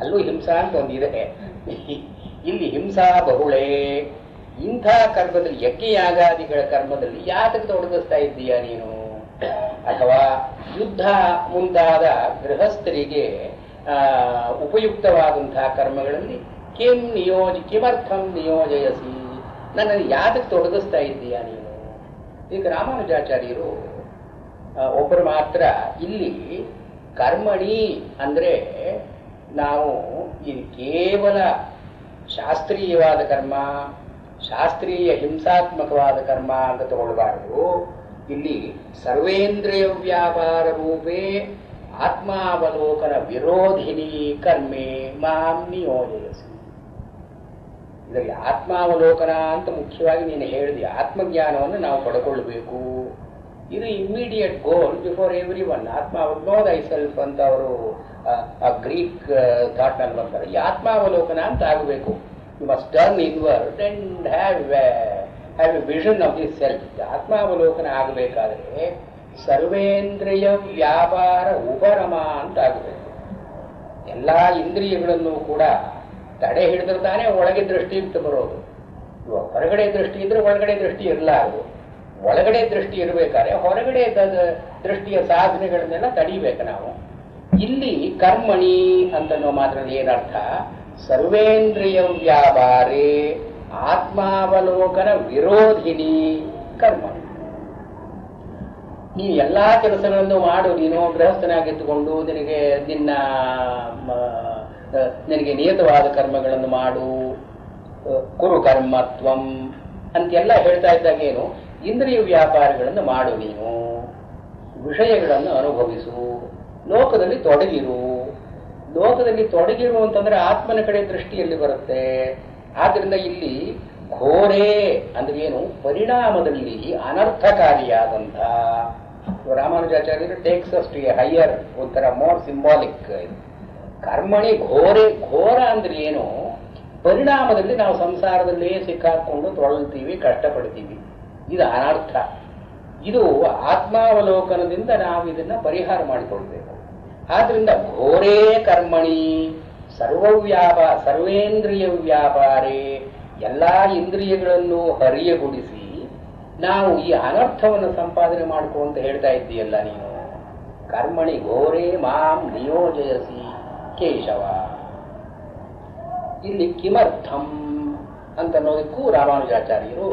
ಅಲ್ಲೂ ಹಿಂಸಾ ಅಂತ ಒಂದಿದೆ. ಇಲ್ಲಿ ಹಿಂಸಾ ಬಹುಳೇ. ಇಂಥ ಕರ್ಮದಲ್ಲಿ, ಯಜ್ಞಯಾಗಾದಿಗಳ ಕರ್ಮದಲ್ಲಿ ಯಾತಕ್ಕೆ ತೊಡಗಿಸ್ತಾ ಇದ್ದೀಯಾ ನೀನು? ಅಥವಾ ಯುದ್ಧ ಮುಂತಾದ ಗೃಹಸ್ಥರಿಗೆ ಉಪಯುಕ್ತವಾದಂತಹ ಕರ್ಮಗಳಲ್ಲಿ ಕಿಮರ್ಥಂ ನಿಯೋಜಯಸಿ, ನನ್ನನ್ನು ಯಾತಕ್ಕೆ ತೊಡಗಿಸ್ತಾ ಇದ್ದೀಯಾ ನೀನು? ಈಗ ರಾಮಾನುಜಾಚಾರ್ಯರು ಒಬ್ಬರು ಮಾತ್ರ ಇಲ್ಲಿ ಕರ್ಮಣಿ ಅಂದರೆ ನಾವು ಇದು ಕೇವಲ ಶಾಸ್ತ್ರೀಯವಾದ ಕರ್ಮ, ಶಾಸ್ತ್ರೀಯ ಹಿಂಸಾತ್ಮಕವಾದ ಕರ್ಮ ಅಂತ ತಗೊಳ್ಬಾರ್ದು. ಇಲ್ಲಿ ಸರ್ವೇಂದ್ರಿಯ ವ್ಯಾಪಾರ ರೂಪೇ ಆತ್ಮಾವಲೋಕನ ವಿರೋಧಿನಿ ಕರ್ಮೆ ಮಾಂ ನಿಯೋಜಯಸಿ. ಇದರಲ್ಲಿ ಆತ್ಮಾವಲೋಕನ ಅಂತ ಮುಖ್ಯವಾಗಿ ನೀನು ಹೇಳಿದೆ. ಆತ್ಮಜ್ಞಾನವನ್ನು ನಾವು ಪಡ್ಕೊಳ್ಬೇಕು. ಇದು immediate goal before every one. ಆತ್ಮ ನೋ ದೈ ಸೆಲ್ಫ್ ಅಂತ ಅವರು ಗ್ರೀಕ್ ಥಾಟ್ನಲ್ಲಿ ಬರ್ತಾರೆ. ಈ ಆತ್ಮಾವಲೋಕನ ಅಂತ ಆಗಬೇಕು. You must turn inward and have a vision of this self. ಆತ್ಮಾವಲೋಕನ ಆಗಬೇಕಾದ್ರೆ ಸರ್ವೇಂದ್ರಿಯ ವ್ಯಾಪಾರ ಉಪರಮ ಅಂತ ಆಗಬೇಕು. ಎಲ್ಲ ಇಂದ್ರಿಯಗಳನ್ನು ಕೂಡ ತಡೆ ಹಿಡಿದ್ರೆ ತಾನೇ ಒಳಗೆ ದೃಷ್ಟಿ ಅಂತ ಬರೋದು. ಹೊರಗಡೆ ದೃಷ್ಟಿ ಇದ್ರೆ ಒಳಗಡೆ ದೃಷ್ಟಿ ಇರಲಾರದು. ಒಳಗಡೆ ದೃಷ್ಟಿ ಇರಬೇಕಾದ್ರೆ ಹೊರಗಡೆ ದೃಷ್ಟಿಯ ಸಾಧನೆಗಳನ್ನೆಲ್ಲ ತಡಿಬೇಕು ನಾವು. ಇಲ್ಲಿ ಕರ್ಮಣಿ ಅಂತನೋ ಮಾತ್ರ ಏನರ್ಥ? ಸರ್ವೇಂದ್ರಿಯ ವ್ಯಾಪಾರೇ ಆತ್ಮಾವಲೋಕನ ವಿರೋಧಿನಿ ಕರ್ಮಣಿ. ನೀನು ಎಲ್ಲಾ ಕೆಲಸಗಳನ್ನು ಮಾಡು. ನೀನು ಗೃಹಸ್ಥನಾಗಿದ್ದುಕೊಂಡು ನಿನಗೆ ನಿಯತವಾದ ಕರ್ಮಗಳನ್ನು ಮಾಡು, ಕುರು ಕರ್ಮತ್ವಂ ಅಂತೆಲ್ಲ ಹೇಳ್ತಾ ಇದ್ದಾಗ ಏನು? ಇಂದ್ರಿಯ ವ್ಯಾಪಾರಗಳನ್ನು ಮಾಡು, ನೀನು ವಿಷಯಗಳನ್ನು ಅನುಭವಿಸು, ಲೋಕದಲ್ಲಿ ತೊಡಗಿರು. ಲೋಕದಲ್ಲಿ ತೊಡಗಿರು ಅಂತಂದ್ರೆ ಆತ್ಮನ ಕಡೆ ದೃಷ್ಟಿಯಲ್ಲಿ ಬರುತ್ತೆ. ಆದ್ರಿಂದ ಇಲ್ಲಿ ಘೋರೆ ಅಂದ್ರೆ ಏನು? ಪರಿಣಾಮದಲ್ಲಿ ಅನರ್ಥಕಾರಿಯಾದಂಥ. ರಾಮಾನುಜಾಚಾರ್ಯರು takes us to a higher, ಒಂಥರ ಮೋರ್ ಸಿಂಬಾಲಿಕ್. ಕರ್ಮಣಿ ಘೋರೆ. ಘೋರ ಅಂದ್ರೆ ಏನು? ಪರಿಣಾಮದಲ್ಲಿ ನಾವು ಸಂಸಾರದಲ್ಲೇ ಸಿಕ್ಕಾಕೊಂಡು ತೊಳಲ್ತೀವಿ, ಕಷ್ಟಪಡ್ತೀವಿ. ಇದು ಅನರ್ಥ. ಇದು ಆತ್ಮಾವಲೋಕನದಿಂದ ನಾವು ಇದನ್ನ ಪರಿಹಾರ ಮಾಡಿಕೊಳ್ಬೇಕು. ಆದ್ರಿಂದ ಘೋರೇ ಕರ್ಮಣಿ ಸರ್ವೇಂದ್ರಿಯ ವ್ಯಾಪಾರೇ, ಎಲ್ಲಾ ಇಂದ್ರಿಯಗಳನ್ನು ಹರಿಯಗೊಳಿಸಿ ನಾವು ಈ ಅನರ್ಥವನ್ನು ಸಂಪಾದನೆ ಮಾಡ್ಕೊ ಅಂತ ಹೇಳ್ತಾ ಇದ್ದೀಯಲ್ಲ ನೀನು. ಕರ್ಮಣಿ ಘೋರೇ ಮಾಂ ನಿಯೋಜಯಸಿ ಕೇಶವ. ಇಲ್ಲಿ ಕಿಮರ್ಥಂ ಅಂತನ್ನೋದಕ್ಕೂ ರಾಮಾನುಜಾಚಾರ್ಯರು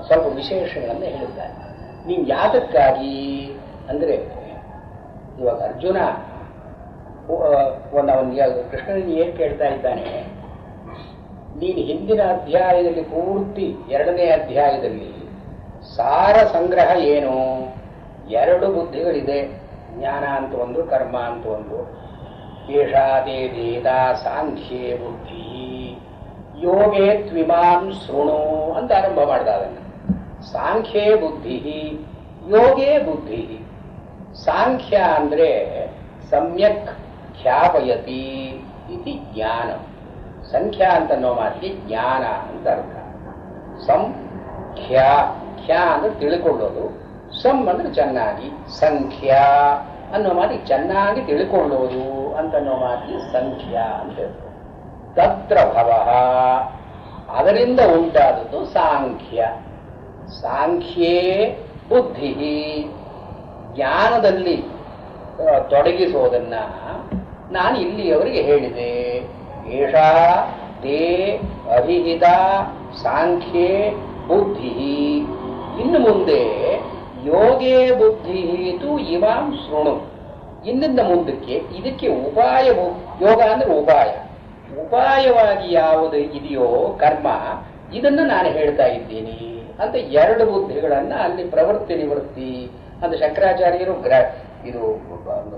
ಸ್ವಲ್ಪ ವಿಶೇಷಗಳನ್ನು ಹೇಳಿದ್ದಾರೆ. ನೀವು ಯಾತಕ್ಕಾಗಿ ಅಂದ್ರೆ, ಇವಾಗ ಅರ್ಜುನ ಕೃಷ್ಣನಿಗೆ ಏನ್ ಕೇಳ್ತಾ ಇದ್ದಾನೆ? ನೀನು ಹಿಂದಿನ ಅಧ್ಯಾಯದಲ್ಲಿ ಪೂರ್ತಿ 2ನೇ ಅಧ್ಯಾಯದಲ್ಲಿ ಸಾರ ಸಂಗ್ರಹ ಏನು? 2 ಬುದ್ಧಿಗಳಿದೆ, ಜ್ಞಾನ ಅಂತ ಒಂದು, ಕರ್ಮ ಅಂತ ಒಂದು. ಏಷಾದೇ ವೇದ ಸಾಂಖ್ಯೇ ಬುದ್ಧಿ ಯೋಗೇ ತ್ವಿಮಾಂ ಶೃಣು ಅಂತ ಆರಂಭ ಮಾಡ್ದ ಅದನ್ನು. ಸಾಂಖ್ಯೇ ಬುದ್ಧಿ, ಯೋಗೇ ಬುದ್ಧಿ. ಸಾಂಖ್ಯ ಅಂದ್ರೆ ಸಮ್ಯಕ್ ಖ್ಯಾಪಯತಿ ಇತಿ ಜ್ಞಾನ. ಸಂಖ್ಯಾ ಅಂತನ್ನೋ ಮಾತಿಗೆ ಜ್ಞಾನ ಅಂತ ಅರ್ಥ. ಸಂಖ್ಯಾ, ಖ್ಯಾ ಅಂದ್ರೆ ತಿಳ್ಕೊಳ್ಳೋದು, ಸಂ ಅಂದ್ರೆ ಚೆನ್ನಾಗಿ, ಸಂಖ್ಯಾ ಅನ್ನೋ ಮಾತಿಗೆ ಚೆನ್ನಾಗಿ ತಿಳ್ಕೊಳ್ಳೋದು ಅಂತನ್ನೋ ಮಾತಿಗೆ ಸಂಖ್ಯಾ ಅಂತ ಹೇಳ್ತಾರೆ. ತತ್ರ ಭವಃ, ಅದರಿಂದ ಉಂಟಾದದ್ದು ಸಾಂಖ್ಯ. ಸಾಂಖ್ಯೇ ಬುದ್ಧಿ, ಜ್ಞಾನದಲ್ಲಿ ತೊಡಗಿಸೋದನ್ನ ನಾನು ಇಲ್ಲಿಯವರೆಗೆ ಹೇಳಿದೆ. ಏಷಾ ತೇ ಅಭಿಹಿತ ಸಾಂಖ್ಯೇ ಬುದ್ಧಿ. ಇನ್ನು ಮುಂದೆ ಯೋಗೇ ಬುದ್ಧಿ ತು ಇಮಾಂ ಶೃಣು. ಇನ್ನಿಂದ ಮುಂದಕ್ಕೆ ಇದಕ್ಕೆ ಉಪಾಯ, ಯೋಗ ಅಂದ್ರೆ ಉಪಾಯ, ಉಪಾಯವಾಗಿ ಯಾವುದು ಇದೆಯೋ ಕರ್ಮ, ಇದನ್ನು ನಾನು ಹೇಳ್ತಾ ಇದ್ದೀನಿ ಅಂತ 2 ಬುದ್ಧಿಗಳನ್ನ ಅಲ್ಲಿ ಪ್ರವೃತ್ತಿ ನಿವೃತ್ತಿ ಅಂತ ಶಂಕರಾಚಾರ್ಯರು ಇದು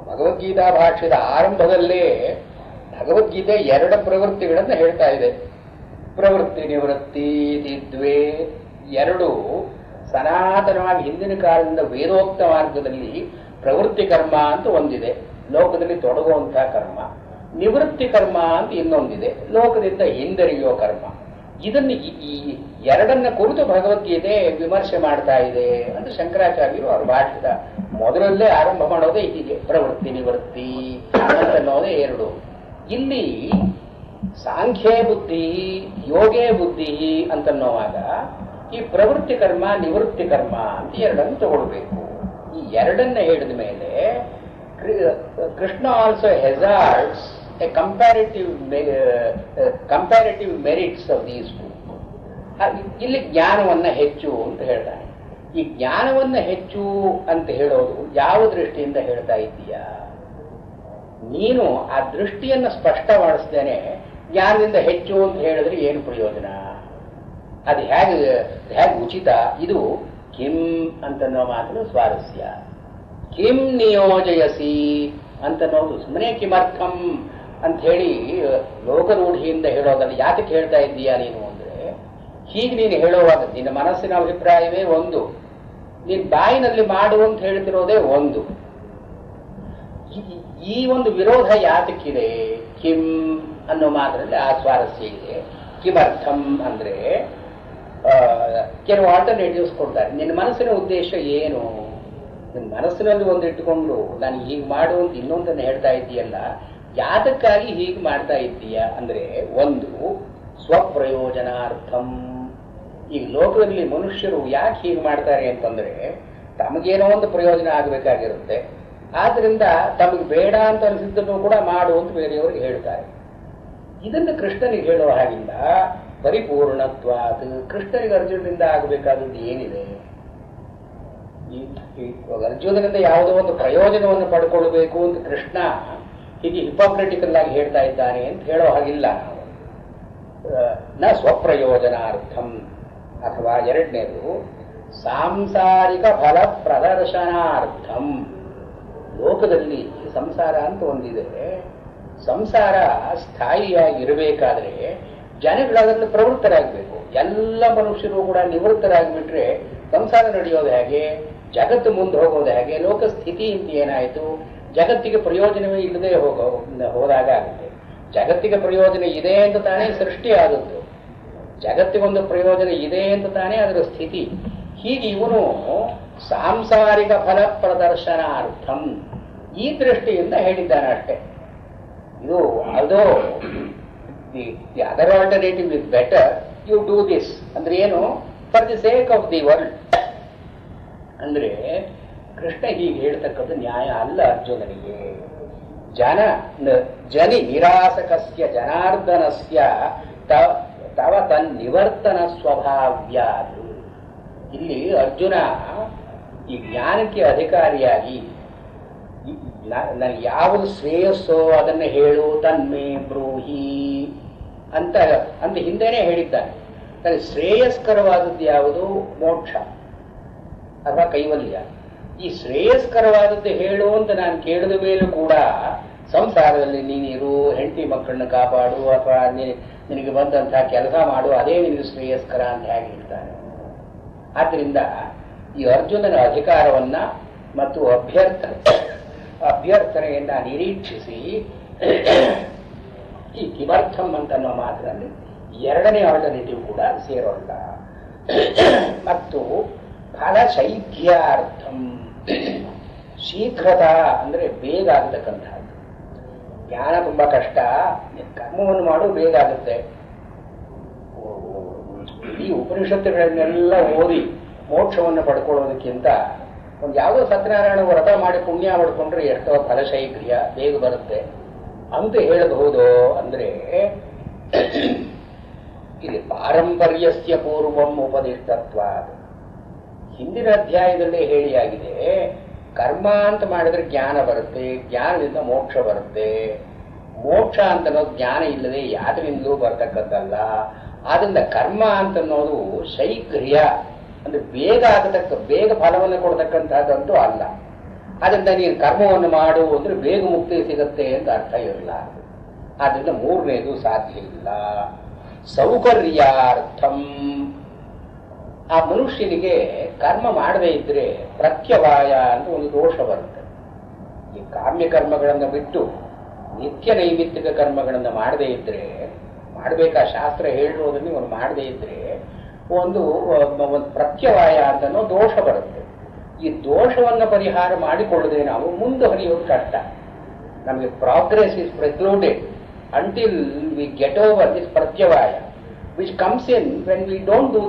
ಭಗವದ್ಗೀತಾ ಭಾಷ್ಯದ ಆರಂಭದಲ್ಲೇ ಭಗವದ್ಗೀತೆ ಎರಡು ಪ್ರವೃತ್ತಿಗಳನ್ನು ಹೇಳ್ತಾ ಇದೆ. ಪ್ರವೃತ್ತಿ ನಿವೃತ್ತಿ ದ್ವೇ, ಎರಡು ಸನಾತನವಾಗಿ ಹಿಂದಿನ ಕಾಲದಿಂದ ವೇದೋಕ್ತ ಮಾರ್ಗದಲ್ಲಿ ಪ್ರವೃತ್ತಿ ಕರ್ಮ ಅಂತ ಒಂದಿದೆ, ಲೋಕದಲ್ಲಿ ತೊಡಗುವಂತಹ ಕರ್ಮ. ನಿವೃತ್ತಿ ಕರ್ಮ ಅಂತ ಇನ್ನೊಂದಿದೆ, ಲೋಕದಿಂದ ಹಿಂದರಿಯೋ ಕರ್ಮ. ಇದನ್ನು ಈ ಎರಡನ್ನ ಕುರಿತು ಭಗವದ್ಗೀತೆ ವಿಮರ್ಶೆ ಮಾಡ್ತಾ ಇದೆ ಅಂತ ಶಂಕರಾಚಾರ್ಯರು ಅವ್ರ ಭಾಷೆದ ಮೊದಲಲ್ಲೇ ಆರಂಭ ಮಾಡೋದೇ ಹೀಗೆ, ಪ್ರವೃತ್ತಿ ನಿವೃತ್ತಿ ಅಂತನ್ನೋದೇ ಎರಡು. ಇಲ್ಲಿ ಸಾಂಖ್ಯೇ ಬುದ್ಧಿ ಯೋಗೇ ಬುದ್ಧಿ ಅಂತನ್ನೋವಾಗ ಈ ಪ್ರವೃತ್ತಿ ಕರ್ಮ ನಿವೃತ್ತಿ ಕರ್ಮ ಅಂತ ಎರಡನ್ನು ತಗೊಳ್ಬೇಕು. ಈ ಎರಡನ್ನ ಹೇಳಿದ ಮೇಲೆ Krishna also hazards a comparative merits of these two. ಇಲ್ಲಿ ಜ್ಞಾನವನ್ನ ಹೆಚ್ಚು ಅಂತ ಹೇಳ್ತಾನೆ. ಈ ಜ್ಞಾನವನ್ನ ಹೆಚ್ಚು ಅಂತ ಹೇಳೋದು ಯಾವ ದೃಷ್ಟಿಯಿಂದ ಹೇಳ್ತಾ ಇದ್ದೀಯಾ? ನೀನು ಆ ದೃಷ್ಟಿಯನ್ನು ಸ್ಪಷ್ಟ ಮಾಡಿಸ್ತೇನೆ ಜ್ಞಾನದಿಂದ ಹೆಚ್ಚು ಅಂತ ಹೇಳಿದ್ರೆ ಏನು ಪ್ರಯೋಜನ? ಅದು ಹೇಗೆ ಉಚಿತ? ಇದು ಕಿಂ ಅಂತನ್ನೋ ಮಾತ್ರ ಸ್ವಾರಸ್ಯ. ಕಿಂ ನಿಯೋಜಯಸಿ ಅಂತನ್ನೋದು ಸುಮ್ಮನೆ ಕಿಮರ್ಥಂ ಅಂತ ಹೇಳಿ ಲೋಕರೂಢಿಯಿಂದ ಹೇಳೋದಲ್ಲ. ಯಾತಕ್ಕೆ ಹೇಳ್ತಾ ಇದ್ದೀಯಾ ನೀನು ಅಂದ್ರೆ, ಹೀಗೆ ನೀನು ಹೇಳುವಾಗ ನಿನ್ನ ಮನಸ್ಸಿನ ಅಭಿಪ್ರಾಯವೇ ಒಂದು, ನೀನು ಬಾಯಿನಲ್ಲಿ ಮಾಡು ಅಂತ ಹೇಳ್ತಿರೋದೇ ಒಂದು. ಈ ಒಂದು ವಿರೋಧ ಯಾತಕ್ಕಿದೆ? ಕಿಂ ಅನ್ನೋ ಮಾತ್ರದಲ್ಲಿ ಆ ಸ್ವಾರಸ್ಯ ಇದೆ. ಕಿಮರ್ಥಂ ಅಂದ್ರೆ ಕೆಲವು ಆಲ್ಟರ್ನೇಟಿವ್ಸ್ ಕೊಡ್ತಾರೆ. ನಿನ್ನ ಮನಸ್ಸಿನ ಉದ್ದೇಶ ಏನು? ನಿನ್ನ ಮನಸ್ಸಿನಲ್ಲಿ ಒಂದು ಇಟ್ಟುಕೊಂಡು ನಾನು ಹೀಗೆ ಮಾಡು ಅಂತ ಇನ್ನೊಂದನ್ನು ಹೇಳ್ತಾ ಇದ್ದೀಯಲ್ಲ, ಯಾತಕ್ಕಾಗಿ ಹೀಗೆ ಮಾಡ್ತಾ ಇದ್ದೀಯ ಅಂದ್ರೆ, ಒಂದು ಸ್ವಪ್ರಯೋಜನಾರ್ಥಂ. ಈ ಲೋಕದಲ್ಲಿ ಮನುಷ್ಯರು ಯಾಕೆ ಹೀಗೆ ಮಾಡ್ತಾರೆ ಅಂತಂದ್ರೆ, ತಮಗೇನೋ ಒಂದು ಪ್ರಯೋಜನ ಆಗಬೇಕಾಗಿರುತ್ತೆ. ಆದ್ರಿಂದ ತಮಗೆ ಬೇಡ ಅಂತ ಅನಿಸಿದ್ದನ್ನು ಕೂಡ ಮಾಡು ಅಂತ ಬೇರೆಯವರಿಗೆ ಹೇಳ್ತಾರೆ. ಇದನ್ನು ಕೃಷ್ಣನಿಗೆ ಹೇಳುವ ಹಾಗಿಲ್ಲ. ಪರಿಪೂರ್ಣತ್ವಾತ್, ಕೃಷ್ಣನಿಗೆ ಅರ್ಜುನನಿಂದ ಆಗಬೇಕಾದದ್ದು ಏನಿದೆ? ಅರ್ಜುನನಿಂದ ಯಾವುದೋ ಒಂದು ಪ್ರಯೋಜನವನ್ನು ಪಡ್ಕೊಳ್ಬೇಕು ಅಂತ ಕೃಷ್ಣ ಹೀಗೆ ಹಿಪೋಕ್ರೆಟಿಕಲ್ ಆಗಿ ಹೇಳ್ತಾ ಇದ್ದಾನೆ ಅಂತ ಹೇಳೋ ಹಾಗಿಲ್ಲ ನಾವು. ನ ಸ್ವಪ್ರಯೋಜನಾರ್ಥಂ. ಅಥವಾ ಎರಡನೇದು ಸಾಂಸಾರಿಕ ಫಲ ಪ್ರದರ್ಶನಾರ್ಥಂ. ಲೋಕದಲ್ಲಿ ಸಂಸಾರ ಅಂತ ಒಂದಿದೆ. ಸಂಸಾರ ಸ್ಥಾಯಿಯಾಗಿ ಇರಬೇಕಾದ್ರೆ ಜನಗಳದನ್ನು ಪ್ರವೃತ್ತರಾಗಬೇಕು. ಎಲ್ಲ ಮನುಷ್ಯರು ಕೂಡ ನಿವೃತ್ತರಾಗಿಬಿಟ್ರೆ ಸಂಸಾರ ನಡೆಯೋದು ಹೇಗೆ? ಜಗತ್ತು ಮುಂದೆ ಹೋಗೋದು ಹೇಗೆ? ಲೋಕ ಸ್ಥಿತಿ ಅಂತ ಏನಾಯಿತು? ಜಗತ್ತಿಗೆ ಪ್ರಯೋಜನವೇ ಇಲ್ಲದೆ ಹೋದಾಗ ಆಗುತ್ತೆ. ಜಗತ್ತಿಗೆ ಪ್ರಯೋಜನ ಇದೆ ಅಂತ ತಾನೇ ಸೃಷ್ಟಿ ಆದದ್ದು, ಜಗತ್ತಿಗೊಂದು ಪ್ರಯೋಜನ ಇದೆ ಅಂತ ತಾನೇ ಅದರ ಸ್ಥಿತಿ. ಹೀಗೆ ಇವನು ಸಾಂಸಾರಿಕ ಫಲ ಪ್ರದರ್ಶನಾರ್ಥಂ ಈ ದೃಷ್ಟಿಯಿಂದ ಹೇಳಿದ್ದಾನೆ ಅಷ್ಟೇ. ಇದು ಅದು the other alternative is better, you do this ಅಂದ್ರೆ ಏನು? For the sake of the world ಅಂದ್ರೆ ಕೃಷ್ಣ ಹೀಗೆ ಹೇಳ್ತಕ್ಕದ್ದು ನ್ಯಾಯ ಅಲ್ಲ ಅರ್ಜುನನಿಗೆ. ಜನಿ ನಿರಾಸಕಸ್ಯ ಜನಾರ್ದನಸ್ಯ ತವ ತನ್ನಿವರ್ತನ ಸ್ವಭಾವ್ಯಾದು. ಇಲ್ಲಿ ಅರ್ಜುನ ಈ ಜ್ಞಾನಕ್ಕೆ ಅಧಿಕಾರಿಯಾಗಿ ನನಗೆ ಯಾವುದು ಶ್ರೇಯಸ್ಸೋ ಅದನ್ನು ಹೇಳು, ತನ್ಮೇ ಬ್ರೂಹಿ ಅಂತ ಹಿಂದೆನೇ ಹೇಳಿದ್ದಾನೆ. ನನಗೆ ಶ್ರೇಯಸ್ಕರವಾದದ್ದು ಯಾವುದು? ಮೋಕ್ಷ ಅಥವಾ ಕೈವಲ್ಯ. ಈ ಶ್ರೇಯಸ್ಕರವಾದದ್ದು ಹೇಳು ಅಂತ ನಾನು ಕೇಳಿದ ಮೇಲೂ ಕೂಡ ಸಂಸಾರದಲ್ಲಿ ನೀನಿರು, ಹೆಂಡತಿ ಮಕ್ಕಳನ್ನ ಕಾಪಾಡು, ಅಥವಾ ನಿನಗೆ ಬಂದಂತಹ ಕೆಲಸ ಮಾಡು, ಅದೇ ನಿನಗೆ ಶ್ರೇಯಸ್ಕರ ಅಂತ ಹೇಗೆ ಹೇಳ್ತಾನೆ. ಆದ್ದರಿಂದ ಈ ಅರ್ಜುನನ ಅಧಿಕಾರವನ್ನ ಮತ್ತು ಅಭ್ಯರ್ಥನೆಯನ್ನ ನಿರೀಕ್ಷಿಸಿ ಈ ಕಿಮರ್ಥಂ ಅಂತನ್ನೋ ಮಾತ್ರದಲ್ಲಿ ಎರಡನೇ ಆಲ್ಟರ್ನೇಟಿವ್ ಕೂಡ ಸೇರೋಲ್ಲ. ಮತ್ತು ಫಲಶೈಘ್ಯಾರ್ಥಂ, ಶೀಘ್ರತಾ ಅಂದ್ರೆ ಬೇಗ ಆಗತಕ್ಕಂಥದ್ದು. ಜ್ಞಾನ ತುಂಬಾ ಕಷ್ಟ, ಕರ್ಮವನ್ನು ಮಾಡು ಬೇಗ ಆಗುತ್ತೆ. ಈ ಉಪನಿಷತ್ತುಗಳನ್ನೆಲ್ಲ ಓದಿ ಮೋಕ್ಷವನ್ನು ಪಡ್ಕೊಳ್ಳೋದಕ್ಕಿಂತ ಒಂದು ಯಾವುದೋ ಸತ್ಯನಾರಾಯಣ ವ್ರತ ಮಾಡಿ ಪುಣ್ಯ ಮಾಡಿಕೊಂಡ್ರೆ ಎಷ್ಟೋ ಫಲಶೈಘ್ರ್ಯ ಬೇಗ ಬರುತ್ತೆ ಅಂತ ಹೇಳಬಹುದು. ಅಂದ್ರೆ ಇದು ಪಾರಂಪರ್ಯಸ್ಯ ಪೂರ್ವಂ ಉಪದಿಷ್ಟತ್ವ. ಹಿಂದಿನ ಅಧ್ಯಾಯದಲ್ಲೇ ಹೇಳಿಯಾಗಿದೆ, ಕರ್ಮ ಅಂತ ಮಾಡಿದ್ರೆ ಜ್ಞಾನ ಬರುತ್ತೆ, ಜ್ಞಾನದಿಂದ ಮೋಕ್ಷ ಬರುತ್ತೆ. ಮೋಕ್ಷ ಅಂತನ್ನೋದು ಜ್ಞಾನ ಇಲ್ಲದೆ ಯಾವ್ದರಿಂದಲೂ ಬರ್ತಕ್ಕದ್ದಲ್ಲ. ಆದ್ರಿಂದ ಕರ್ಮ ಅಂತನ್ನೋದು ಶೈಘ್ರ್ಯ ಅಂದ್ರೆ ಬೇಗ ಫಲವನ್ನು ಕೊಡ್ತಕ್ಕಂಥದ್ದಂತೂ ಅಲ್ಲ. ಅದರಿಂದ ನೀನು ಕರ್ಮವನ್ನು ಮಾಡು ಅಂದ್ರೆ ಬೇಗ ಮುಕ್ತಿ ಸಿಗತ್ತೆ ಅಂತ ಅರ್ಥ ಇರಲ್ಲ. ಆದ್ದರಿಂದ ಮೂರನೇದು ಸಾಧ್ಯ ಇಲ್ಲ. ಸೌಕರ್ಯಾರ್ಥಂ, ಆ ಮನುಷ್ಯನಿಗೆ ಕರ್ಮ ಮಾಡದೇ ಇದ್ರೆ ಪ್ರತ್ಯವಾಯ ಅಂತ ಒಂದು ದೋಷ ಬರುತ್ತೆ. ಈ ಕಾಮ್ಯ ಕರ್ಮಗಳನ್ನು ಬಿಟ್ಟು ನಿತ್ಯ ನೈಮಿತ್ತಿಕ ಕರ್ಮಗಳನ್ನು ಮಾಡದೇ ಇದ್ರೆ, ಮಾಡಬೇಕಾ ಶಾಸ್ತ್ರ ಹೇಳಿರೋದನ್ನು ಅವನು ಮಾಡದೇ ಇದ್ರೆ ಒಂದು ಪ್ರತ್ಯವಾಯ ಅಂತನೋ ದೋಷ ಬರುತ್ತೆ. ಈ ದೋಷವನ್ನು ಪರಿಹಾರ ಮಾಡಿಕೊಳ್ಳದೆ ನಾವು ಮುಂದುವರಿಯೋದು ಕಷ್ಟ. ನಮಗೆ progress is precluded until we get over this ಪ್ರತ್ಯವಾಯ which comes in when we don't do.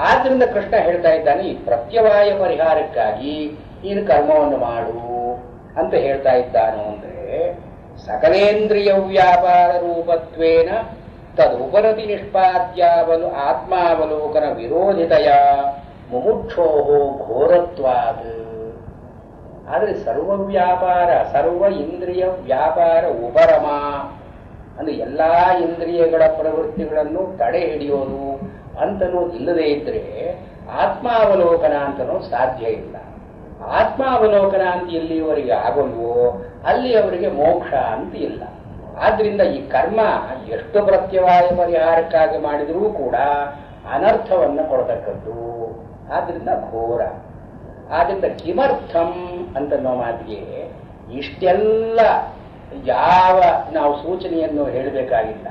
ಆದ್ರಿಂದ ಕೃಷ್ಣ ಹೇಳ್ತಾ ಇದ್ದಾನೆ, ಈ ಪ್ರತ್ಯವಾಯ ಪರಿಹಾರಕ್ಕಾಗಿ ನೀನು ಕರ್ಮವನ್ನು ಮಾಡು ಅಂತ ಹೇಳ್ತಾ ಇದ್ದಾನು. ಅಂದ್ರೆ ಸಕಲೇಂದ್ರಿಯ ವ್ಯಾಪಾರ ರೂಪತ್ವೇನ ತದುಪರತಿ ನಿಷ್ಪಾದ್ಯಾವಲು ಆತ್ಮಾವಲೋಕನ ವಿರೋಧಿತೆಯ ಮುಮುಕ್ಷೋ ಘೋರತ್ವಾದ. ಆದರೆ ಸರ್ವ ವ್ಯಾಪಾರ, ಸರ್ವ ಇಂದ್ರಿಯ ವ್ಯಾಪಾರ ಉಪರಮ ಅಂದ್ರೆ ಎಲ್ಲಾ ಇಂದ್ರಿಯಗಳ ಪ್ರವೃತ್ತಿಗಳನ್ನು ತಡೆ ಹಿಡಿಯೋದು ಅಂತನೂ ಇಲ್ಲದೇ ಇದ್ರೆ ಆತ್ಮಾವಲೋಕನ ಅಂತನೂ ಸಾಧ್ಯ ಇಲ್ಲ. ಆತ್ಮಾವಲೋಕನ ಅಂತ ಎಲ್ಲಿಯವರೆಗೆ ಆಗಲ್ವೋ ಅಲ್ಲಿ ಅವರಿಗೆ ಮೋಕ್ಷ ಅಂತ ಇಲ್ಲ. ಆದ್ರಿಂದ ಈ ಕರ್ಮ ಎಷ್ಟು ಪ್ರತ್ಯವಾಯ ಪರಿಹಾರಕ್ಕಾಗಿ ಮಾಡಿದರೂ ಕೂಡ ಅನರ್ಥವನ್ನು ಕೊಡತಕ್ಕದ್ದು. ಆದ್ರಿಂದ ಘೋರ. ಆದ್ರಿಂದ ಕಿಮರ್ಥಂ ಅಂತನ್ನೋ ಮಾತಿಗೆ ಇಷ್ಟೆಲ್ಲ ಯಾವ ನಾವು ಸೂಚನೆಯನ್ನು ಹೇಳಬೇಕಾಗಿಲ್ಲ.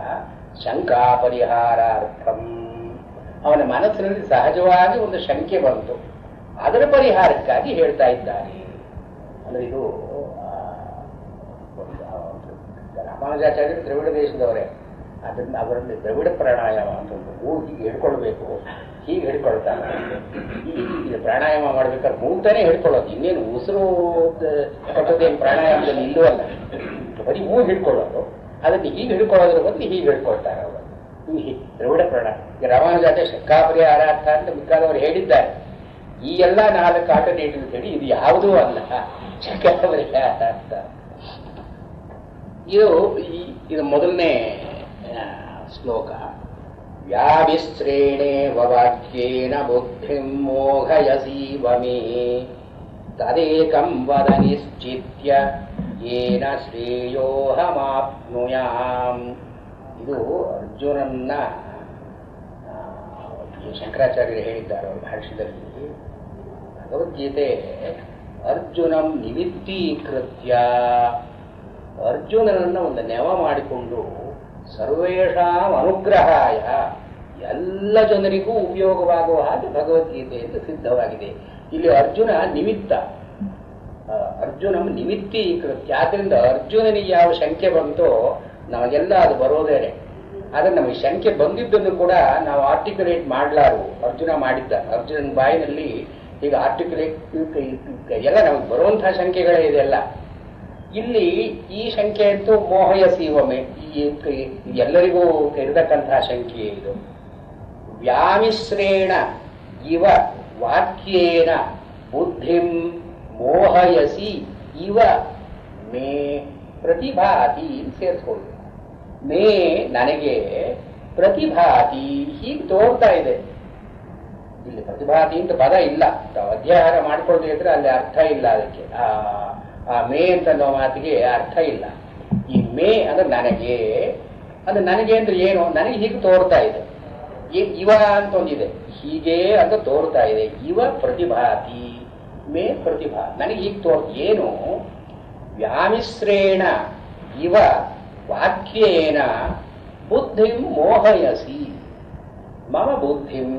ಶಂಕಾ ಪರಿಹಾರಾರ್ಥಂ, ಅವನ ಮನಸ್ಸಿನಲ್ಲಿ ಸಹಜವಾಗಿ ಒಂದು ಶಂಕೆ ಬಂತು, ಅದರ ಪರಿಹಾರಕ್ಕಾಗಿ ಹೇಳ್ತಾ ಇದ್ದಾನೆ. ಅಂದ್ರೆ ಇದು ರಾಮಾನುಜಾಚಾರ್ಯರು ದ್ರವಿಡ ದೇಶದವರೇ, ಅದರಿಂದ ಅವರಲ್ಲಿ ದ್ರವಿಡ ಪ್ರಾಣಾಯಾಮ ಅಂತ ಒಂದು ಹೀಗೆ ಹಿಡ್ಕೊಳ್ಬೇಕು, ಹೀಗೆ ಹಿಡ್ಕೊಳ್ತಾನೆ. ಈಗ ಪ್ರಾಣಾಯಾಮ ಮಾಡ್ಬೇಕಾದ್ರೆ ಮೂಗ್ತಾನೆ ಹಿಡ್ಕೊಳ್ಳೋದು, ಇನ್ನೇನು ಉಸಿರು ಕಟ್ಟೋದೇನು ಪ್ರಾಣಾಯಾಮದಲ್ಲಿ ಇಲ್ಲವಲ್ಲ, ಬರೀ ಮೂಗು ಹಿಡ್ಕೊಳ್ಳೋದು. ಅದನ್ನು ಹೀಗೆ ಹಿಡ್ಕೊಳ್ಳೋದ್ರ ಬದಲು ಹೀಗೆ ಹಿಡ್ಕೊಳ್ತಾರೆ ಅವರು. ಈ ದ್ರವಿಡ ಪ್ರಾಣಾಯಾಮ ರಾಮಾನುಜಾಚಾರ್ಯ ಶಂಕಾಪರಿಹಾರಾರ್ಥ ಅಂತ ಮಿಕ್ಕಾದವರು ಹೇಳಿದ್ದಾರೆ. ಈ ಎಲ್ಲ 4 ಆಲ್ಟರ್ನೇಟಿವ್ ಹೇಳಿ ಇದು ಯಾವುದೂ ಅಲ್ಲ ಶಂಕಾಪರಿಹಾರಾರ್ಥ. ಇದು ಮೊದಲನೇ ಶ್ಲೋಕ. ವ್ಯಾವಿಶ್ರೇಣೇವ ವಾಕ್ಯೇನ ಬುದ್ಧಿಂ ಮೋಹಯಸೀವ ಮೇ ತದೇಕಂ ವದ ನಿಶ್ಚಿತ್ಯ ಯೇನ ಶ್ರೇಯೋಹಮಾಪ್ನುಯಾಂ. ಇದು ಅರ್ಜುನನ್ನ ಶಂಕರಾಚಾರ್ಯರು ಹೇಳಿದ್ದಾರೆ ಅವರ ಭಾಷ್ಯದಲ್ಲಿ. ಭಗವದ್ಗೀತೆ ಅರ್ಜುನಂ ನಿಮಿತ್ತೀಕೃತ್ಯ, ಅರ್ಜುನನನ್ನು ಒಂದು ನೆವ ಮಾಡಿಕೊಂಡು ಸರ್ವೇಷಾಂ ಅನುಗ್ರಹಾಯ, ಎಲ್ಲ ಜನರಿಗೂ ಉಪಯೋಗವಾಗುವ ಹಾಗೆ ಭಗವದ್ಗೀತೆಯಿಂದ ಸಿದ್ಧವಾಗಿದೆ. ಇಲ್ಲಿ ಅರ್ಜುನ ನಿಮಿತ್ತ, ಅರ್ಜುನಂ ನಿಮಿತ್ತೀಕೃತ್ಯ. ಆದ್ದರಿಂದ ಅರ್ಜುನನಿಗೆ ಯಾವ ಶಂಕೆ ಬಂತೋ ನಮಗೆಲ್ಲ ಅದು ಬರೋದೇನೆ. ಆದರೆ ನಮಗೆ ಶಂಕೆ ಬಂದಿದ್ದನ್ನು ಕೂಡ ನಾವು ಆರ್ಟಿಕ್ಯುಲೇಟ್ ಮಾಡಲಾರು. ಅರ್ಜುನ ಮಾಡಿದ್ದ, ಅರ್ಜುನನ ಬಾಯಿನಲ್ಲಿ ಈಗ ಆರ್ಟಿಕ್ಯುಲೇಟ್ ಎಲ್ಲ ನಮಗೆ ಬರುವಂತಹ ಶಂಕೆಗಳೇ ಇದೆಲ್ಲ. ಇಲ್ಲಿ ಈ ಶಂಕೆ ಅಂತೂ ಮೋಹಯಸೀವಮೆ, ಎಲ್ಲರಿಗೂ ಇರತಕ್ಕಂತಹ ಶಂಕೆ ಇದು. ವ್ಯಾಮಿಶ್ರೇಣ ಇವ ವಾಕ್ಯೇನ ಬುದ್ಧಿಂ ಮೋಹಯಸಿ ಇವ ಮೇ ಪ್ರತಿಭಾತಿ ಸೇರಿಸ್ಕೊಳ್ಳಿ. ಮೇ ನನಗೆ, ಪ್ರತಿಭಾತಿ ಹೀಗೆ ತೋರ್ತಾ ಇದೆ. ಇಲ್ಲಿ ಪ್ರತಿಭಾತಿ ಅಂತ ಪದ ಇಲ್ಲ, ಅಧ್ಯಯನ ಮಾಡ್ಕೊಳ್ತಾ ಇದ್ರೆ ಅಲ್ಲಿ ಅರ್ಥ ಇಲ್ಲ. ಅದಕ್ಕೆ ಆ ಮೇ ಅಂತ ಅನ್ನೋ ಮಾತಿಗೆ ಅರ್ಥ ಇಲ್ಲ. ಈ ಮೇ ಅಂದ್ರೆ ನನಗೆ, ಅಂದ್ರೆ ನನಗೆ ಅಂದ್ರೆ ಏನು, ನನಗೆ ಹೀಗೆ ತೋರ್ತಾ ಇದೆ. ಇವ ಅಂತ ಒಂದಿದೆ, ಹೀಗೆ ಅಂತ ತೋರ್ತಾ ಇದೆ. ಇವ ಪ್ರತಿಭಾತಿ, ಮೇ ಪ್ರತಿಭಾ, ನನಗೆ ಹೀಗೆ ಏನು. ವ್ಯಾಮಿಶ್ರೇಣ ಇವ ವಾಕ್ಯೇನ ಬುದ್ಧಿಂ ಮೋಹಯಸಿ ಮಮ ಬುದ್ಧಿಂ.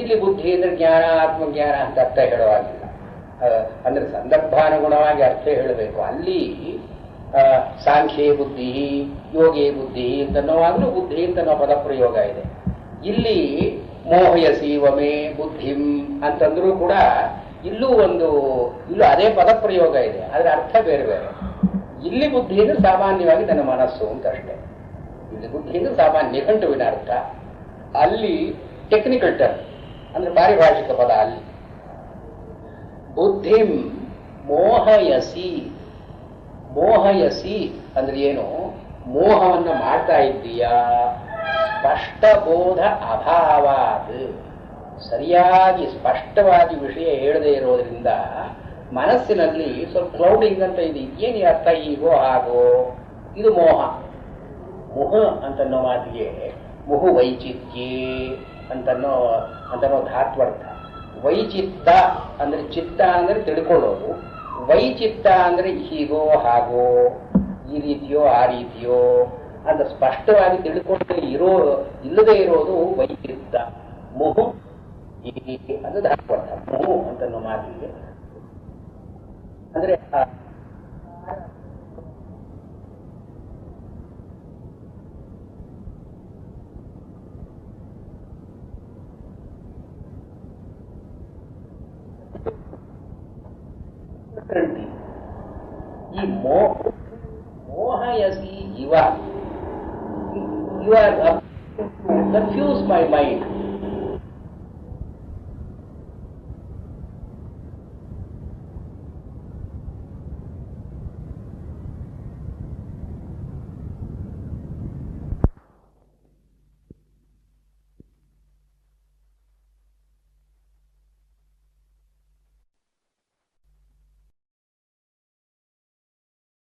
ಇಲ್ಲಿ ಬುದ್ಧಿ ಅಂದ್ರೆ ಜ್ಞಾನ, ಆತ್ಮಜ್ಞಾನ ಅಂತ ಅರ್ಥ ಹೇಳುವಾಗಿಲ್ಲ. ಅಂದ್ರೆ ಸಂದರ್ಭಾನುಗುಣವಾಗಿ ಅರ್ಥ ಹೇಳಬೇಕು. ಅಲ್ಲಿ ಸಾಂಖ್ಯೇ ಬುದ್ಧಿ, ಯೋಗೇ ಬುದ್ಧಿ ಅಂತನ್ನುವಾಗಲೂ ಬುದ್ಧಿ ಅಂತನ್ನೋ ಪದ ಪ್ರಯೋಗ ಇದೆ. ಇಲ್ಲಿ ಮೋಹಯಸೀವಮೇ ಬುದ್ಧಿಂ ಅಂತಂದ್ರೂ ಕೂಡ ಇಲ್ಲೂ ಅದೇ ಪದ ಪ್ರಯೋಗ ಇದೆ, ಆದ್ರೆ ಅರ್ಥ ಬೇರೆ ಬೇರೆ. ಇಲ್ಲಿ ಬುದ್ಧಿ ಅಂದ್ರೆ ಸಾಮಾನ್ಯವಾಗಿ ನನ್ನ ಮನಸ್ಸು ಅಂತ ಅಷ್ಟೇ. ಇಲ್ಲಿ ಬುದ್ಧಿ ಅಂದ್ರೆ ಸಾಮಾನ್ಯ ನಿಘಂಟುವಿನ ಅರ್ಥ, ಅಲ್ಲಿ ಟೆಕ್ನಿಕಲ್ ಟರ್ಮ್ ಅಂದ್ರೆ ಪಾರಿಭಾಷಿಕ ಪದ. ಅಲ್ಲಿ ಬುದ್ಧಿಂ ಮೋಹಯಸಿ, ಮೋಹಯಸಿ ಅಂದ್ರೆ ಏನು, ಮೋಹವನ್ನು ಮಾಡ್ತಾ ಇದ್ದೀಯಾ. ಸ್ಪಷ್ಟ ಬೋಧ ಅಭಾವಾತ್, ಸರಿಯಾಗಿ ಸ್ಪಷ್ಟವಾಗಿ ವಿಷಯ ಹೇಳದೇ ಇರೋದ್ರಿಂದ ಮನಸ್ಸಿನಲ್ಲಿ ಸ್ವಲ್ಪ ಕ್ಲೌಡಿಂಗ್ ಅಂತ ಇದೆ. ಏನು ಅರ್ಥ, ಹೀಗೋ ಹಾಗೋ, ಇದು ಮೋಹ. ಮುಹ ಅಂತನ್ನೋ ಮಾತಿಗೆ ಮುಹು ವೈಚಿತ್ಯೇ ಅಂತನೋ ಧಾತ್ವರ್ಥ. ವೈಚಿತ್ತ ಅಂದ್ರೆ ಚಿತ್ತ ಅಂದ್ರೆ ತಿಳ್ಕೊಳ್ಳೋದು, ವೈಚಿತ್ತ ಅಂದ್ರೆ ಹೀಗೋ ಹಾಗೋ, ಈ ರೀತಿಯೋ ಆ ರೀತಿಯೋ ಅಂತ ಸ್ಪಷ್ಟವಾಗಿ ಇಲ್ಲದೆ ಇರೋದು ವೈಚಿತ್ತ. ಮುಹು ಅದು ಧಾತ್ವರ್ಥ. ಮುಹು ಅಂತನ್ನೋ ಮಾತಿಗೆ ಅಂದ್ರೆ ಈ ಮೋಹಯಸಿ ಇವ you are confuse my mind.